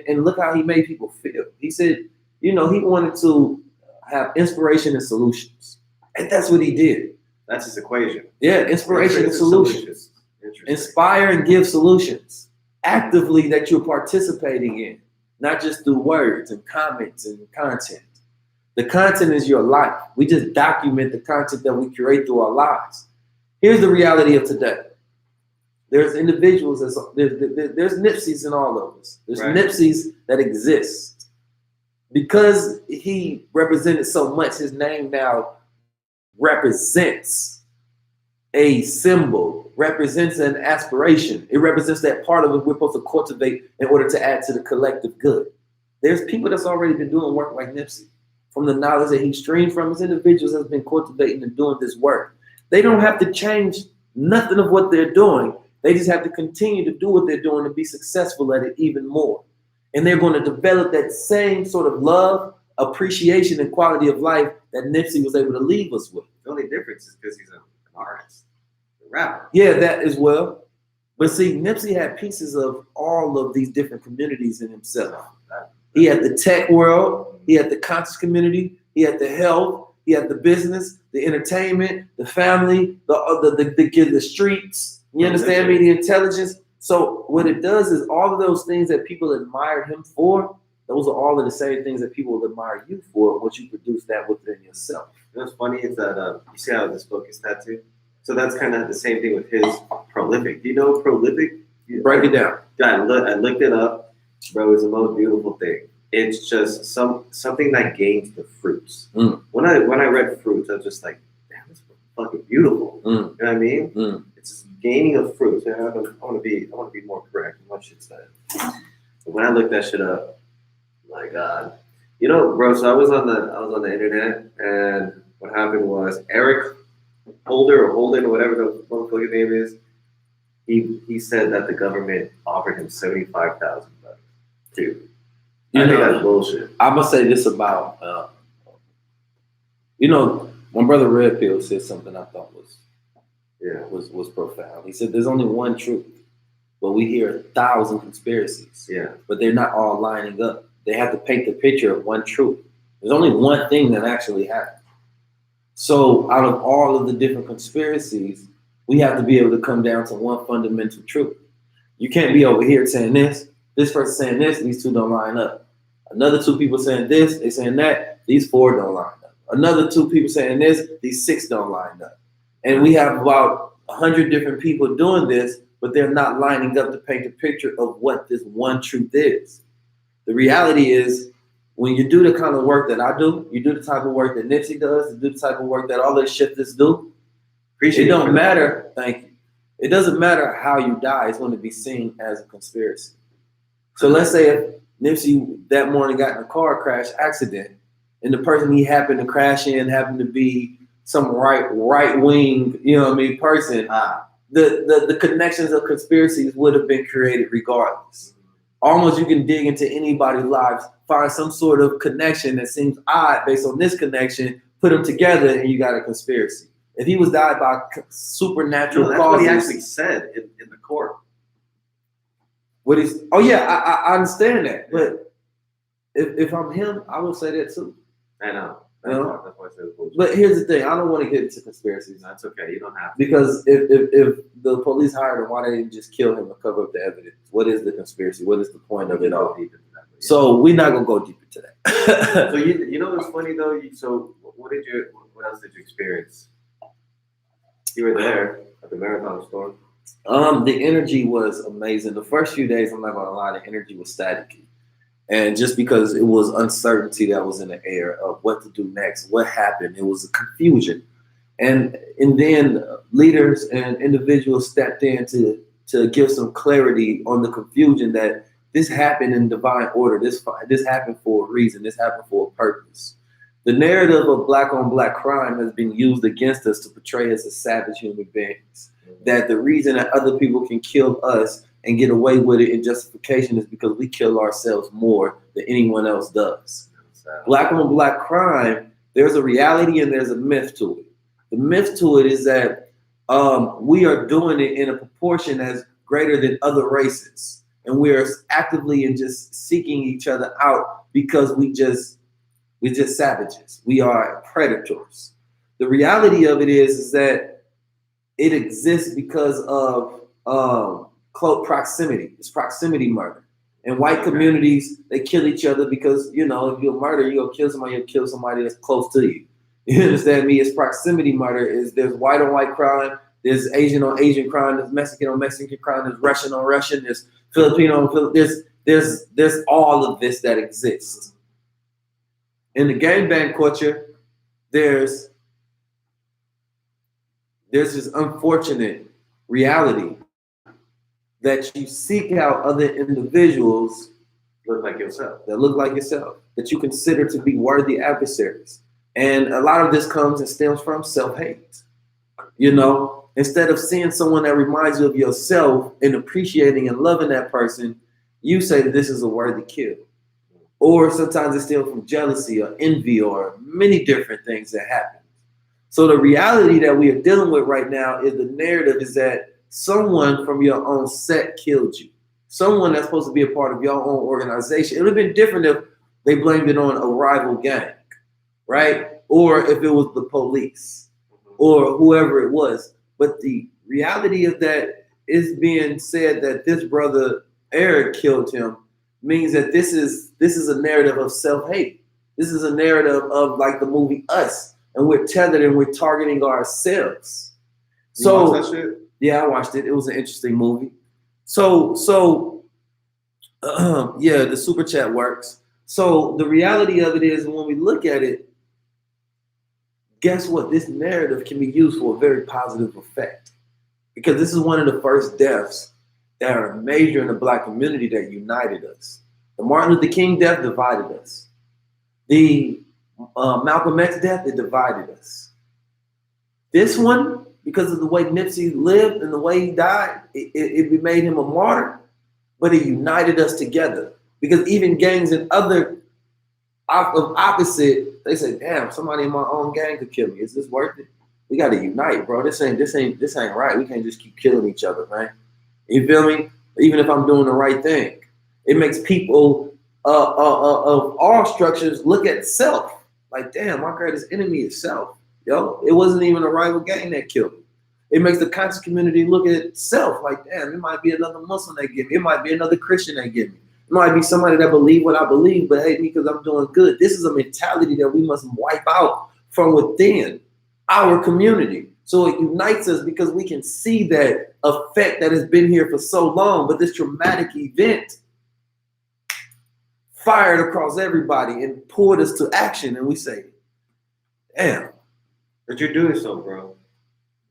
And look how he made people feel. He said, you know, he wanted to have inspiration and solutions. And that's what he did. That's his equation. Yeah, inspiration and solutions. Inspire and give solutions actively that you're participating in, not just through words and comments and content. The content is your life. We just document the content that we create through our lives. Here's the reality of today. There's individuals, there's Nipseys in all of us. There's Nipseys that exist. Because he represented so much, his name now represents a symbol, represents an aspiration. It represents that part of it we're supposed to cultivate in order to add to the collective good. There's people that's already been doing work like Nipsey. From the knowledge that he streamed from, his individuals has been cultivating and doing this work. They don't have to change nothing of what they're doing. They just have to continue to do what they're doing and be successful at it even more. And they're going to develop that same sort of love, appreciation, and quality of life that Nipsey was able to leave us with. The only difference is because he's an artist, a rapper. Yeah, that as well. But see, Nipsey had pieces of all of these different communities in himself. He had the tech world, he had the conscious community, he had the health, he had the business, the entertainment, the family, the streets. You understand me? The intelligence. So what it does is all of those things that people admired him for, those are all of the same things that people will admire you for once you produce that within yourself. You know what's funny is that you see how this book is tattooed? So that's kind of the same thing with his prolific. Do you know prolific? Break it down. I looked it up. Bro, it's the most beautiful thing. It's just something that gains the fruits. When I read fruits, I was just like, damn, this is fucking beautiful. You know what I mean? It's just gaining of fruits. I want to be more correct in what shit said. But when I looked that shit up, my God, you know, bro. So I was on the internet, and what happened was Eric Holder or Holden or whatever the motherfucking name is. He said that the government offered him $75,000. Dude, I think that's bullshit. I'm gonna say this about, my brother Red Pill said something I thought was profound. He said, "There's only one truth, but we hear 1,000 conspiracies. Yeah, but they're not all lining up. They have to paint the picture of one truth. There's only one thing that actually happened. So, out of all of the different conspiracies, we have to be able to come down to one fundamental truth. You can't be over here saying this person saying this, these two don't line up. Another two people saying this, they saying that, these four don't line up. Another two people saying this, these six don't line up. And we have about 100 different people doing this, but they're not lining up to paint a picture of what this one truth is. The reality is, when you do the kind of work that I do, you do the type of work that Nipsey does, you do the type of work that all the shifters do. It don't matter. Thank you. It doesn't matter how you die. It's going to be seen as a conspiracy. So let's say if Nipsey that morning got in a car crash accident, and the person he happened to crash in happened to be some right wing, person. The connections of conspiracies would have been created regardless. Almost you can dig into anybody's lives, find some sort of connection that seems odd based on this connection, put them together, and you got a conspiracy. If he was died by supernatural that's causes, what he actually said in the court. I understand that, but if I'm him, I will say that too. I know. That's why I said bullshit. But here's the thing: I don't want to get into conspiracies. That's okay. You don't have to. Because if the police hired him, why they didn't just kill him and cover up the evidence? What is the conspiracy? What is the point of it all? So we're not gonna go deep into that. So you know what's funny though? What else did you experience? You were there at the marathon store. The energy was amazing. The first few days, I'm not gonna lie, the energy was staticky. And just because it was uncertainty that was in the air of what to do next, what happened, it was a confusion. And then leaders and individuals stepped in to give some clarity on the confusion that this happened in divine order. This happened for a reason. This happened for a purpose. The narrative of black on black crime has been used against us to portray us as savage human beings. That the reason that other people can kill us and get away with it in justification is because we kill ourselves more than anyone else does. Black on black crime, there's a reality and there's a myth to it. The myth to it is that we are doing it in a proportion that's greater than other races. And we're actively and just seeking each other out because we're just savages. We are predators. The reality of it is that it exists because of close proximity. It's proximity murder. In white communities, they kill each other because, if you'll murder, you'll kill somebody that's close to you. You understand me? It's proximity murder. There's white on white crime, there's Asian on Asian crime, there's Mexican on Mexican crime, there's Russian on Russian, there's Filipino on Filipino. There's all of this that exists. In the gangbang culture, there's this unfortunate reality that you seek out other individuals that look like yourself, that you consider to be worthy adversaries. And a lot of this comes and stems from self-hate. Instead of seeing someone that reminds you of yourself and appreciating and loving that person, you say that this is a worthy kill. Or sometimes it stems from jealousy or envy or many different things that happen. So the reality that we are dealing with right now is the narrative is that someone from your own set killed you. Someone that's supposed to be a part of your own organization. It would have been different if they blamed it on a rival gang, right? Or if it was the police or whoever it was. But the reality of that is being said that this brother Eric killed him means that this is a narrative of self-hate. This is a narrative of like the movie Us, and we're tethered and we're targeting ourselves. You watched that shit? Yeah, I watched it. It was an interesting movie. So the super chat works. So the reality of it is when we look at it, guess what? This narrative can be used for a very positive effect because this is one of the first deaths that are major in the black community that united us. The Martin Luther King death divided us. The Malcolm X death, it divided us. This one, because of the way Nipsey lived and the way he died, it made him a martyr, but it united us together. Because even gangs and other of opposite, they say, damn, somebody in my own gang could kill me. Is this worth it? We got to unite, bro. This ain't right. We can't just keep killing each other, man. You feel me? Even if I'm doing the right thing, it makes people of all structures look at self. Like, damn, my greatest enemy is self. Yo, it wasn't even a rival gang that killed me. It makes the conscious community look at self. Like, damn, it might be another Muslim that get me. It might be another Christian that get me. It might be somebody that believe what I believe, but hate me because I'm doing good. This is a mentality that we must wipe out from within our community. So it unites us because we can see that effect that has been here for so long. But this traumatic event fired across everybody and pulled us to action. And we say, damn. But you're doing so, bro.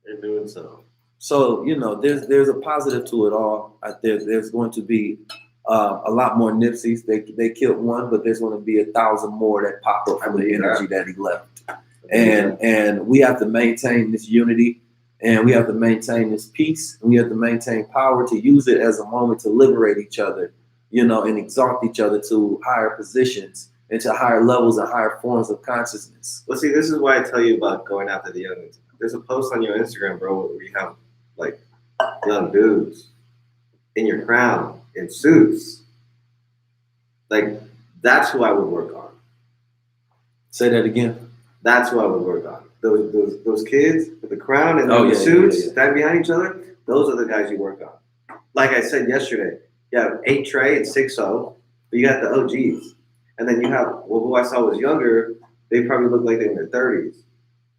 You're doing so. So, there's a positive to it all. There's going to be a lot more Nipseys. They killed one, but there's going to be 1,000 more that pop up from the energy that he left. And we have to maintain this unity, and we have to maintain this peace, and we have to maintain power to use it as a moment to liberate each other, and exalt each other to higher positions and to higher levels and higher forms of consciousness. Well, see, this is why I tell you about going after the youngins. There's a post on your Instagram, bro, where you have like young dudes in your crown in suits. Like, that's who I would work on. Say that again. That's who I would work on. Those kids with the crown and the suits standing behind each other. Those are the guys you work on. Like I said yesterday, you have 8 Trey and 6-0, but you got the OGs, and then you have who I saw was younger. They probably look like they're in their 30s,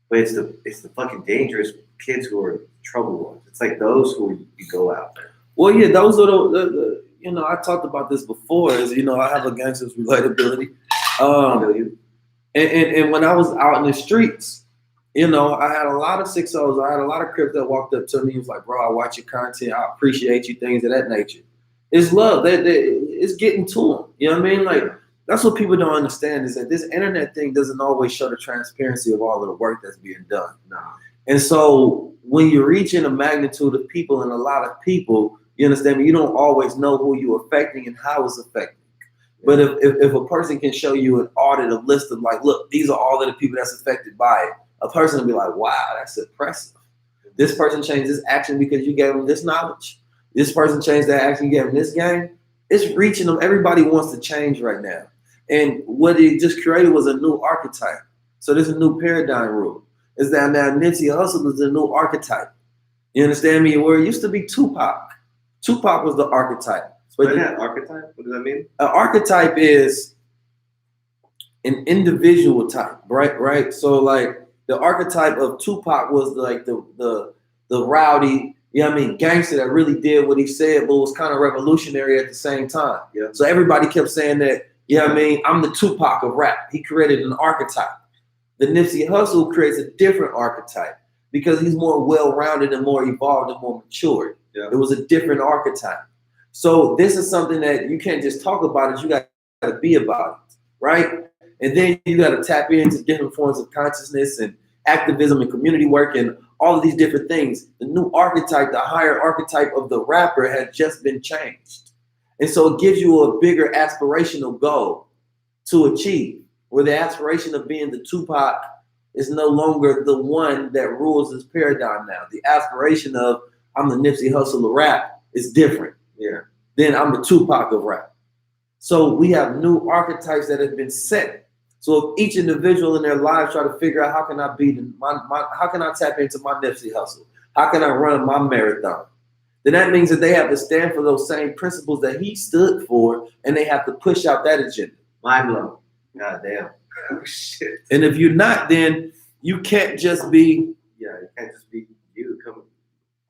but it's the fucking dangerous kids who are trouble ones. It's like those who you go after. Well, yeah, those are the I talked about this before. Is I have a gangster's relatability. And when I was out in the streets, I had a lot of 6-0s. I had a lot of Crips that walked up to me and was like, bro, I watch your content. I appreciate you, things of that nature. It's love. It's getting to them. You know what I mean? Like, that's what people don't understand is that this internet thing doesn't always show the transparency of all of the work that's being done. No. And so when you're reaching a magnitude of people and a lot of people, you understand me, you don't always know who you're affecting and how it's affecting. But if a person can show you an audit, a list of like, look, these are all of the people that's affected by it, a person will be like, wow, that's impressive. This person changed this action because you gave them this knowledge. This person changed that action, you gave them this game. It's reaching them. Everybody wants to change right now. And what it just created was a new archetype. So there's a new paradigm rule. Is that now Nipsey Hussle is a new archetype. You understand me? Where it used to be Tupac. Tupac was the archetype. But archetype? What does that mean? An archetype is an individual type, right? So like the archetype of Tupac was like the rowdy, gangster that really did what he said, but was kind of revolutionary at the same time. Yeah. So everybody kept saying that, I'm the Tupac of rap. He created an archetype. The Nipsey Hussle creates a different archetype because he's more well-rounded and more evolved and more matured. Yeah. It was a different archetype. So this is something that you can't just talk about it, you got to be about it, right? And then you got to tap into different forms of consciousness and activism and community work and all of these different things. The new archetype, the higher archetype of the rapper has just been changed. And so it gives you a bigger aspirational goal to achieve, where the aspiration of being the Tupac is no longer the one that rules this paradigm now. The aspiration of I'm the Nipsey Hussle of rap is different. Yeah. Then I'm the Tupac of rap. So we have new archetypes that have been set. So if each individual in their lives try to figure out how can I be how can I tap into my Nipsey Hussle? How can I run my marathon? Then that means that they have to stand for those same principles that he stood for, and they have to push out that agenda. Mind blown. God damn. Oh, shit. And if you're not, then you can't just be. Yeah, you can't just be you.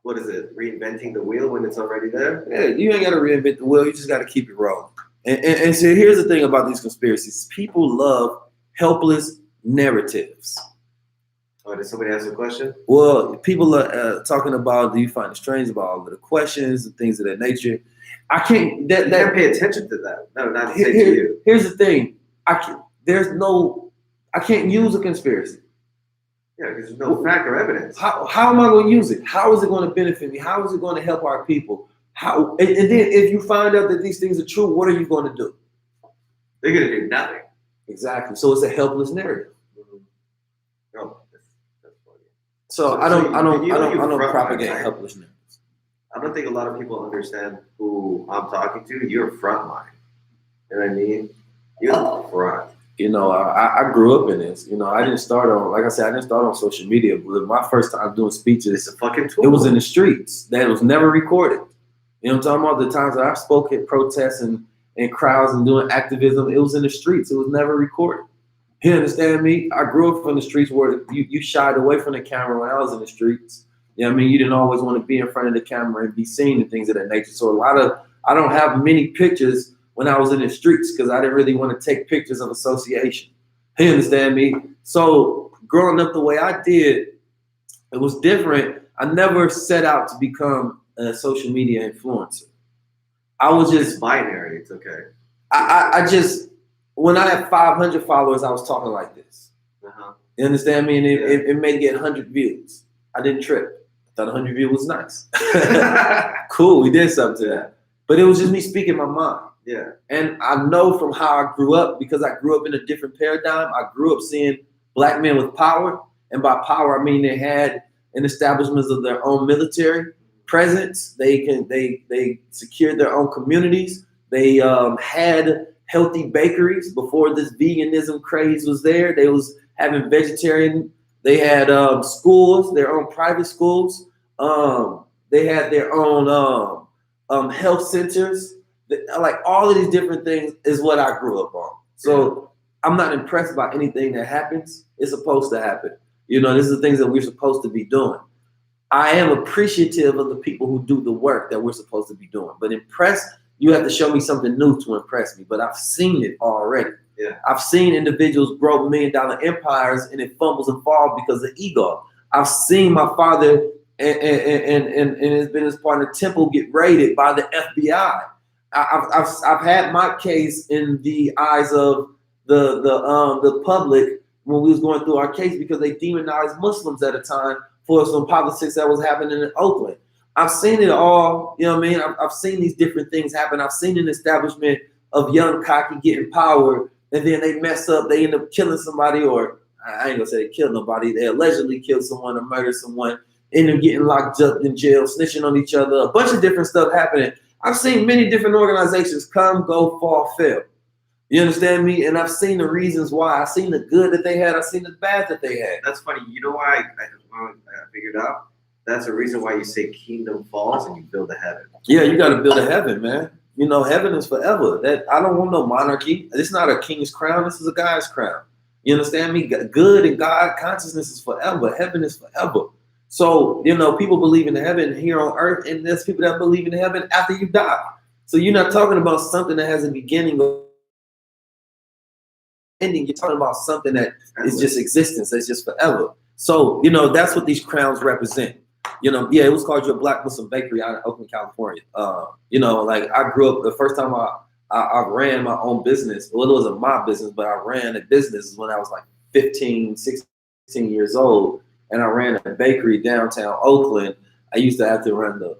What is it? Reinventing the wheel when it's already there? Yeah, you ain't got to reinvent the wheel. You just got to keep it rolling. And so here's the thing about these conspiracies. People love helpless narratives. Oh, did somebody ask a question? Well, people are talking about, do you find it strange about all of the questions and things of that nature? I can't. You can't pay attention to that. No, not to say to you. Here's the thing. I can't use a conspiracy. Yeah, because there's no fact or evidence. How am I going to use it? How is it going to benefit me? How is it going to help our people? And then if you find out that these things are true, what are you going to do? They're going to do nothing. Exactly. So it's a helpless narrative. Mm-hmm. Oh, that's funny. So I don't propagate helpless narratives. I don't think a lot of people understand who I'm talking to. You're frontline. You know what I mean? You're front. I grew up in this. I didn't start on, like I said, I didn't start on social media. But my first time doing speeches, it's a fucking tool. It was in the streets. That was never recorded. You know what I'm talking about? The times that I spoke at protests and crowds and doing activism, it was in the streets. It was never recorded. You understand me? I grew up from the streets where you shied away from the camera when I was in the streets. You know what I mean? You didn't always want to be in front of the camera and be seen and things of that nature. So I don't have many pictures when I was in the streets because I didn't really want to take pictures of association. You understand me? So growing up the way I did, it was different. I never set out to become a social media influencer. I was It's just binary. It's okay. I just when I had 500 followers, I was talking like this. Uh-huh. You understand me? And Yeah. it may get 100 views. I didn't trip. I thought 100 views was nice. Cool, we did something to that. But it was just me speaking my mind. Yeah. And I know from how I grew up, because I grew up in a different paradigm, I grew up seeing black men with power. And by power, I mean they had an establishment of their own military presence. They secured their own communities. They had healthy bakeries before this veganism craze was there. They was having vegetarian. They had schools, their own private schools. They had their own health centers. Like all of these different things is what I grew up on. So I'm not impressed by anything that happens. It's supposed to happen. You know, this is the things that we're supposed to be doing. I am appreciative of the people who do the work that we're supposed to be doing. But you have to show me something new to impress me. But I've seen it already. Yeah. I've seen individuals grow $1 million empires and it fumbles and falls because of ego. I've seen my father and his business partner Temple get raided by the FBI. I've had my case in the eyes of the public when we was going through our case because they demonized Muslims at a time for some politics that was happening in Oakland. I've seen it all, you know what I mean? I've seen these different things happen. I've seen an establishment of young cocky getting power, and then they mess up, they end up killing somebody, or I ain't gonna say they killed nobody, they allegedly killed someone or murdered someone, end up getting locked up in jail, snitching on each other, a bunch of different stuff happening. I've seen many different organizations come, go, fall, fail. You understand me? And I've seen the reasons why. I've seen the good that they had. I've seen the bad that they had. That's funny. You know why I figured out? That's the reason why you say kingdom falls and you build a heaven. Yeah, you got to build a heaven, man. You know, heaven is forever. That I don't want no monarchy. It's not a king's crown. This is a God's crown. You understand me? Good and God consciousness is forever. Heaven is forever. So, you know, people believe in heaven here on earth, and there's people that believe in heaven after you die. So you're not talking about something that has a beginning or ending. You're talking about something that is just existence. That's just forever. So, you know, that's what these crowns represent. You know, yeah, it was called Your Black Muslim Bakery out in Oakland, California. You know, like I grew up, the first time I ran my own business. Well, it wasn't my business, but I ran a business when I was like 15, 16 years old. And I ran a bakery downtown Oakland. I used to have to run the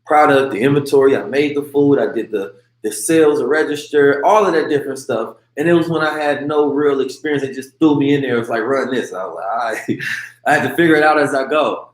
product, the inventory. I made the food. I did the sales, the register, all of that different stuff. And it was when I had no real experience. They just threw me in there. It was like, run this. I was like, all right. I had to figure it out as I go.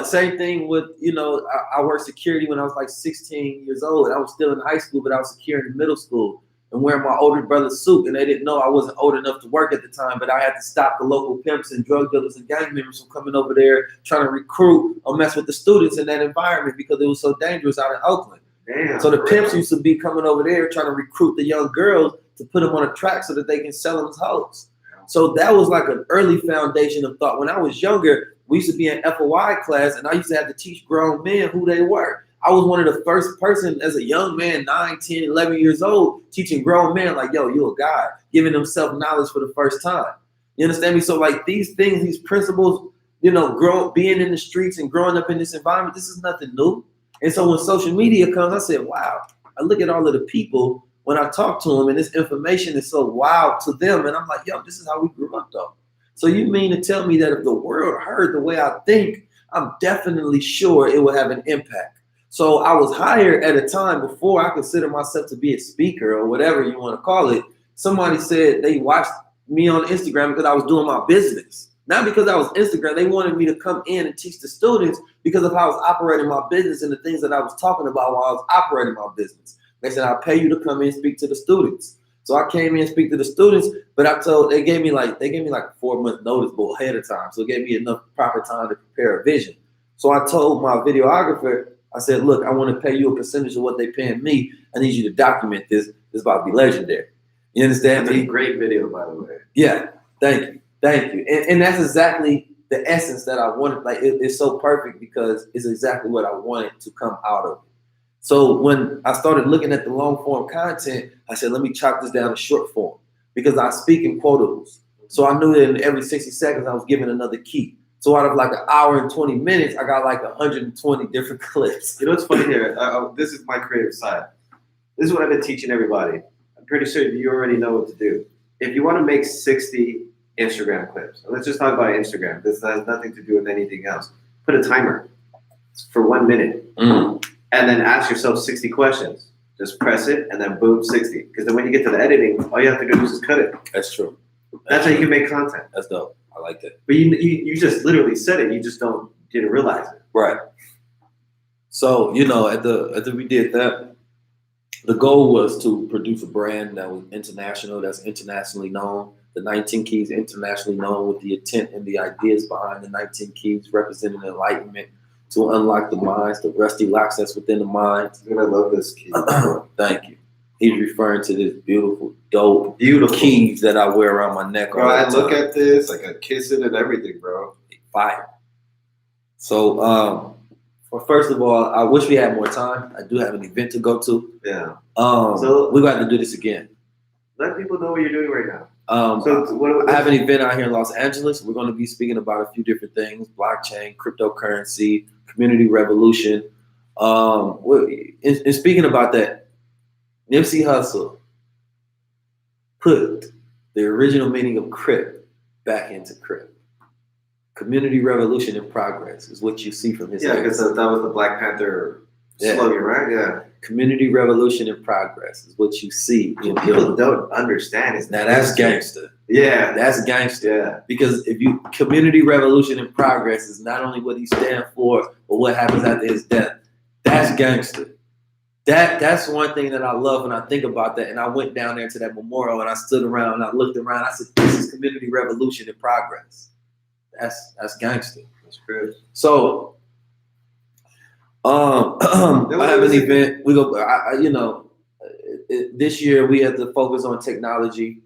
Same thing with, you know, I worked security when I was like 16 years old. I was still in high school, but I was securing in middle school and wearing my older brother's suit. And they didn't know I wasn't old enough to work at the time, but I had to stop the local pimps and drug dealers and gang members from coming over there trying to recruit or mess with the students in that environment because it was so dangerous out in Oakland. Damn, so the pimps used to be coming over there trying to recruit the young girls to put them on a track so that they can sell them as hoes. So that was like an early foundation of thought. When I was younger, we used to be in FOI class, and I used to have to teach grown men who they were. I was one of the first person as a young man, 9, 10, 11 years old, teaching grown men like, yo, you a guy, giving them self-knowledge for the first time. You understand me? So like these things, these principles, you know, being in the streets and growing up in this environment, this is nothing new. And so when social media comes, I said, wow, I look at all of the people when I talk to them and this information is so wild to them. And I'm like, yo, this is how we grew up though. So you mean to tell me that if the world heard the way I think, I'm definitely sure it will have an impact. So I was hired at a time before I consider myself to be a speaker or whatever you want to call it. Somebody said they watched me on Instagram because I was doing my business. Not because I was Instagram. They wanted me to come in and teach the students because of how I was operating my business and the things that I was talking about while I was operating my business. They said, I'll pay you to come in and speak to the students. So I came in and speak to the students, but they gave me like a 4-month notice ahead of time. So it gave me enough proper time to prepare a vision. So I told my videographer, I said, look, I want to pay you a percentage of what they paying me. I need you to document this. It's about to be legendary. You understand me? That's a great video, by the way. Yeah, thank you. Thank you. And that's exactly the essence that I wanted. Like it's so perfect because it's exactly what I wanted to come out of it. So when I started looking at the long form content, I said, let me chop this down to short form because I speak in quotables. So I knew that in every 60 seconds, I was giving another key. So out of like an hour and 20 minutes, I got like 120 different clips. You know what's funny here? This is my creative side. This is what I've been teaching everybody. I'm pretty sure you already know what to do. If you want to make 60 Instagram clips, let's just talk about Instagram. This has nothing to do with anything else. Put a timer for 1 minute. And then ask yourself 60 questions. Just press it and then boom, 60. Because then when you get to the editing, all you have to do is just cut it. That's true. That's how you can make content. That's dope. I like that. But you just literally said it. You just didn't realize it. Right. So, after we did that, the goal was to produce a brand that was international, that's internationally known. The 19 Keys internationally known with the intent and the ideas behind the 19 Keys representing enlightenment to unlock the minds, the rusty locks that's within the mind. Dude, I love this key. Thank you. He's referring to this beautiful, dope, Beautiful keys that I wear around my neck. Bro, I look at this, like I kiss it and everything, bro. Fire. So, well, first of all, I wish we had more time. I do have an event to go to. Yeah. So we're going to do this again. Let people know what you're doing right now. I have an event out here in Los Angeles. We're going to be speaking about a few different things: blockchain, cryptocurrency, community revolution. And speaking about that, Nipsey Hussle put the original meaning of crip back into crip. Community revolution in progress is what you see from his. Yeah, because that was the Black Panther slogan, right? Yeah. Community revolution in progress is what you see. People don't understand it. Now that's gangster. Yeah. That's gangster. Yeah. Because if you community revolution in progress is not only what he stands for, but what happens after his death. That's gangster. That's one thing that I love when I think about that. And I went down there to that memorial and I stood around and I looked around. I said, this is community revolution in progress. That's gangster. That's good. So I have an event. We go. This year we have to focus on technology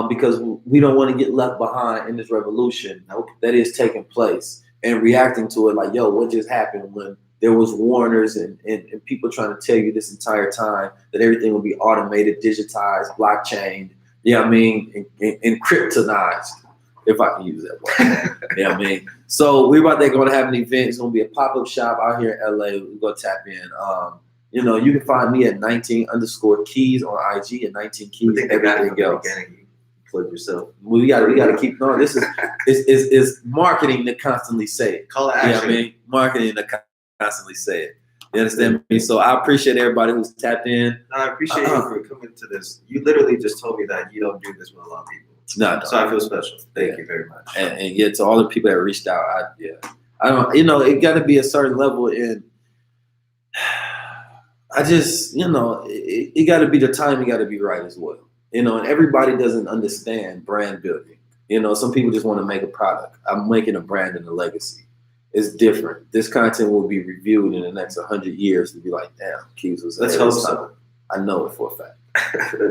because we don't want to get left behind in this revolution that is taking place and reacting to it like, yo, what just happened when there was warners and people trying to tell you this entire time that everything will be automated, digitized, blockchain, and kryptonized. If I can use that word. So we're about to going to have an event. It's going to be a pop-up shop out here in LA. We're going to tap in. You can find me at 19_keys on IG and 19 keys. Everything else. Plug yourself. We got to keep going. This is marketing to constantly say it. Call it action. Marketing to constantly say it. You understand me? So I appreciate everybody who's tapped in. No, I appreciate you for coming to this. You literally just told me that you don't do this with a lot of people. No. So I feel special. Thank you very much. And to all the people that reached out, I don't. It got to be a certain level in. I just, it got to be the timing got to be right as well. And everybody doesn't understand brand building. Some people just want to make a product. I'm making a brand and a legacy. It's different. This content will be reviewed in the next 100 years to be like, damn, Keys was. Let's hope so. I know it for a fact.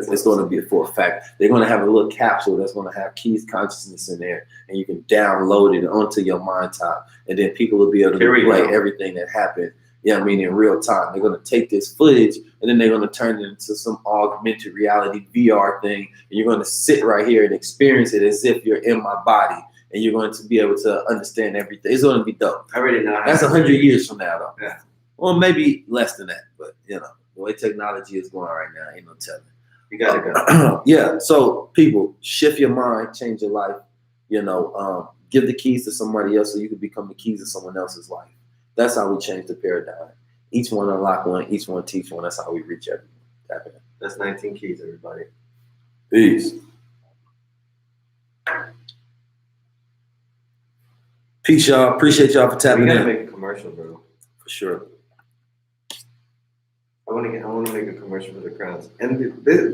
It's going to be for a fact. They're going to have a little capsule that's going to have Keys consciousness in there, and you can download it onto your mind top, and then people will be able to play everything that happened. In real time. They're going to take this footage, and then they're going to turn it into some augmented reality VR thing, and you're going to sit right here and experience it as if you're in my body, and you're going to be able to understand everything. It's going to be dope. I already know. That's 100 years from now, though. Yeah. Well, maybe less than that, but the way technology is going right now, ain't no telling. You gotta go. Yeah. So people, shift your mind, change your life. Give the keys to somebody else so you can become the keys to someone else's life. That's how we change the paradigm. Each one unlock one, each one teach one. That's how we reach everyone. That's 19 keys, everybody. Peace. Peace, y'all. Appreciate y'all for tapping in. We gotta make a commercial, bro. For sure. I want to make a commercial for the crowds. And this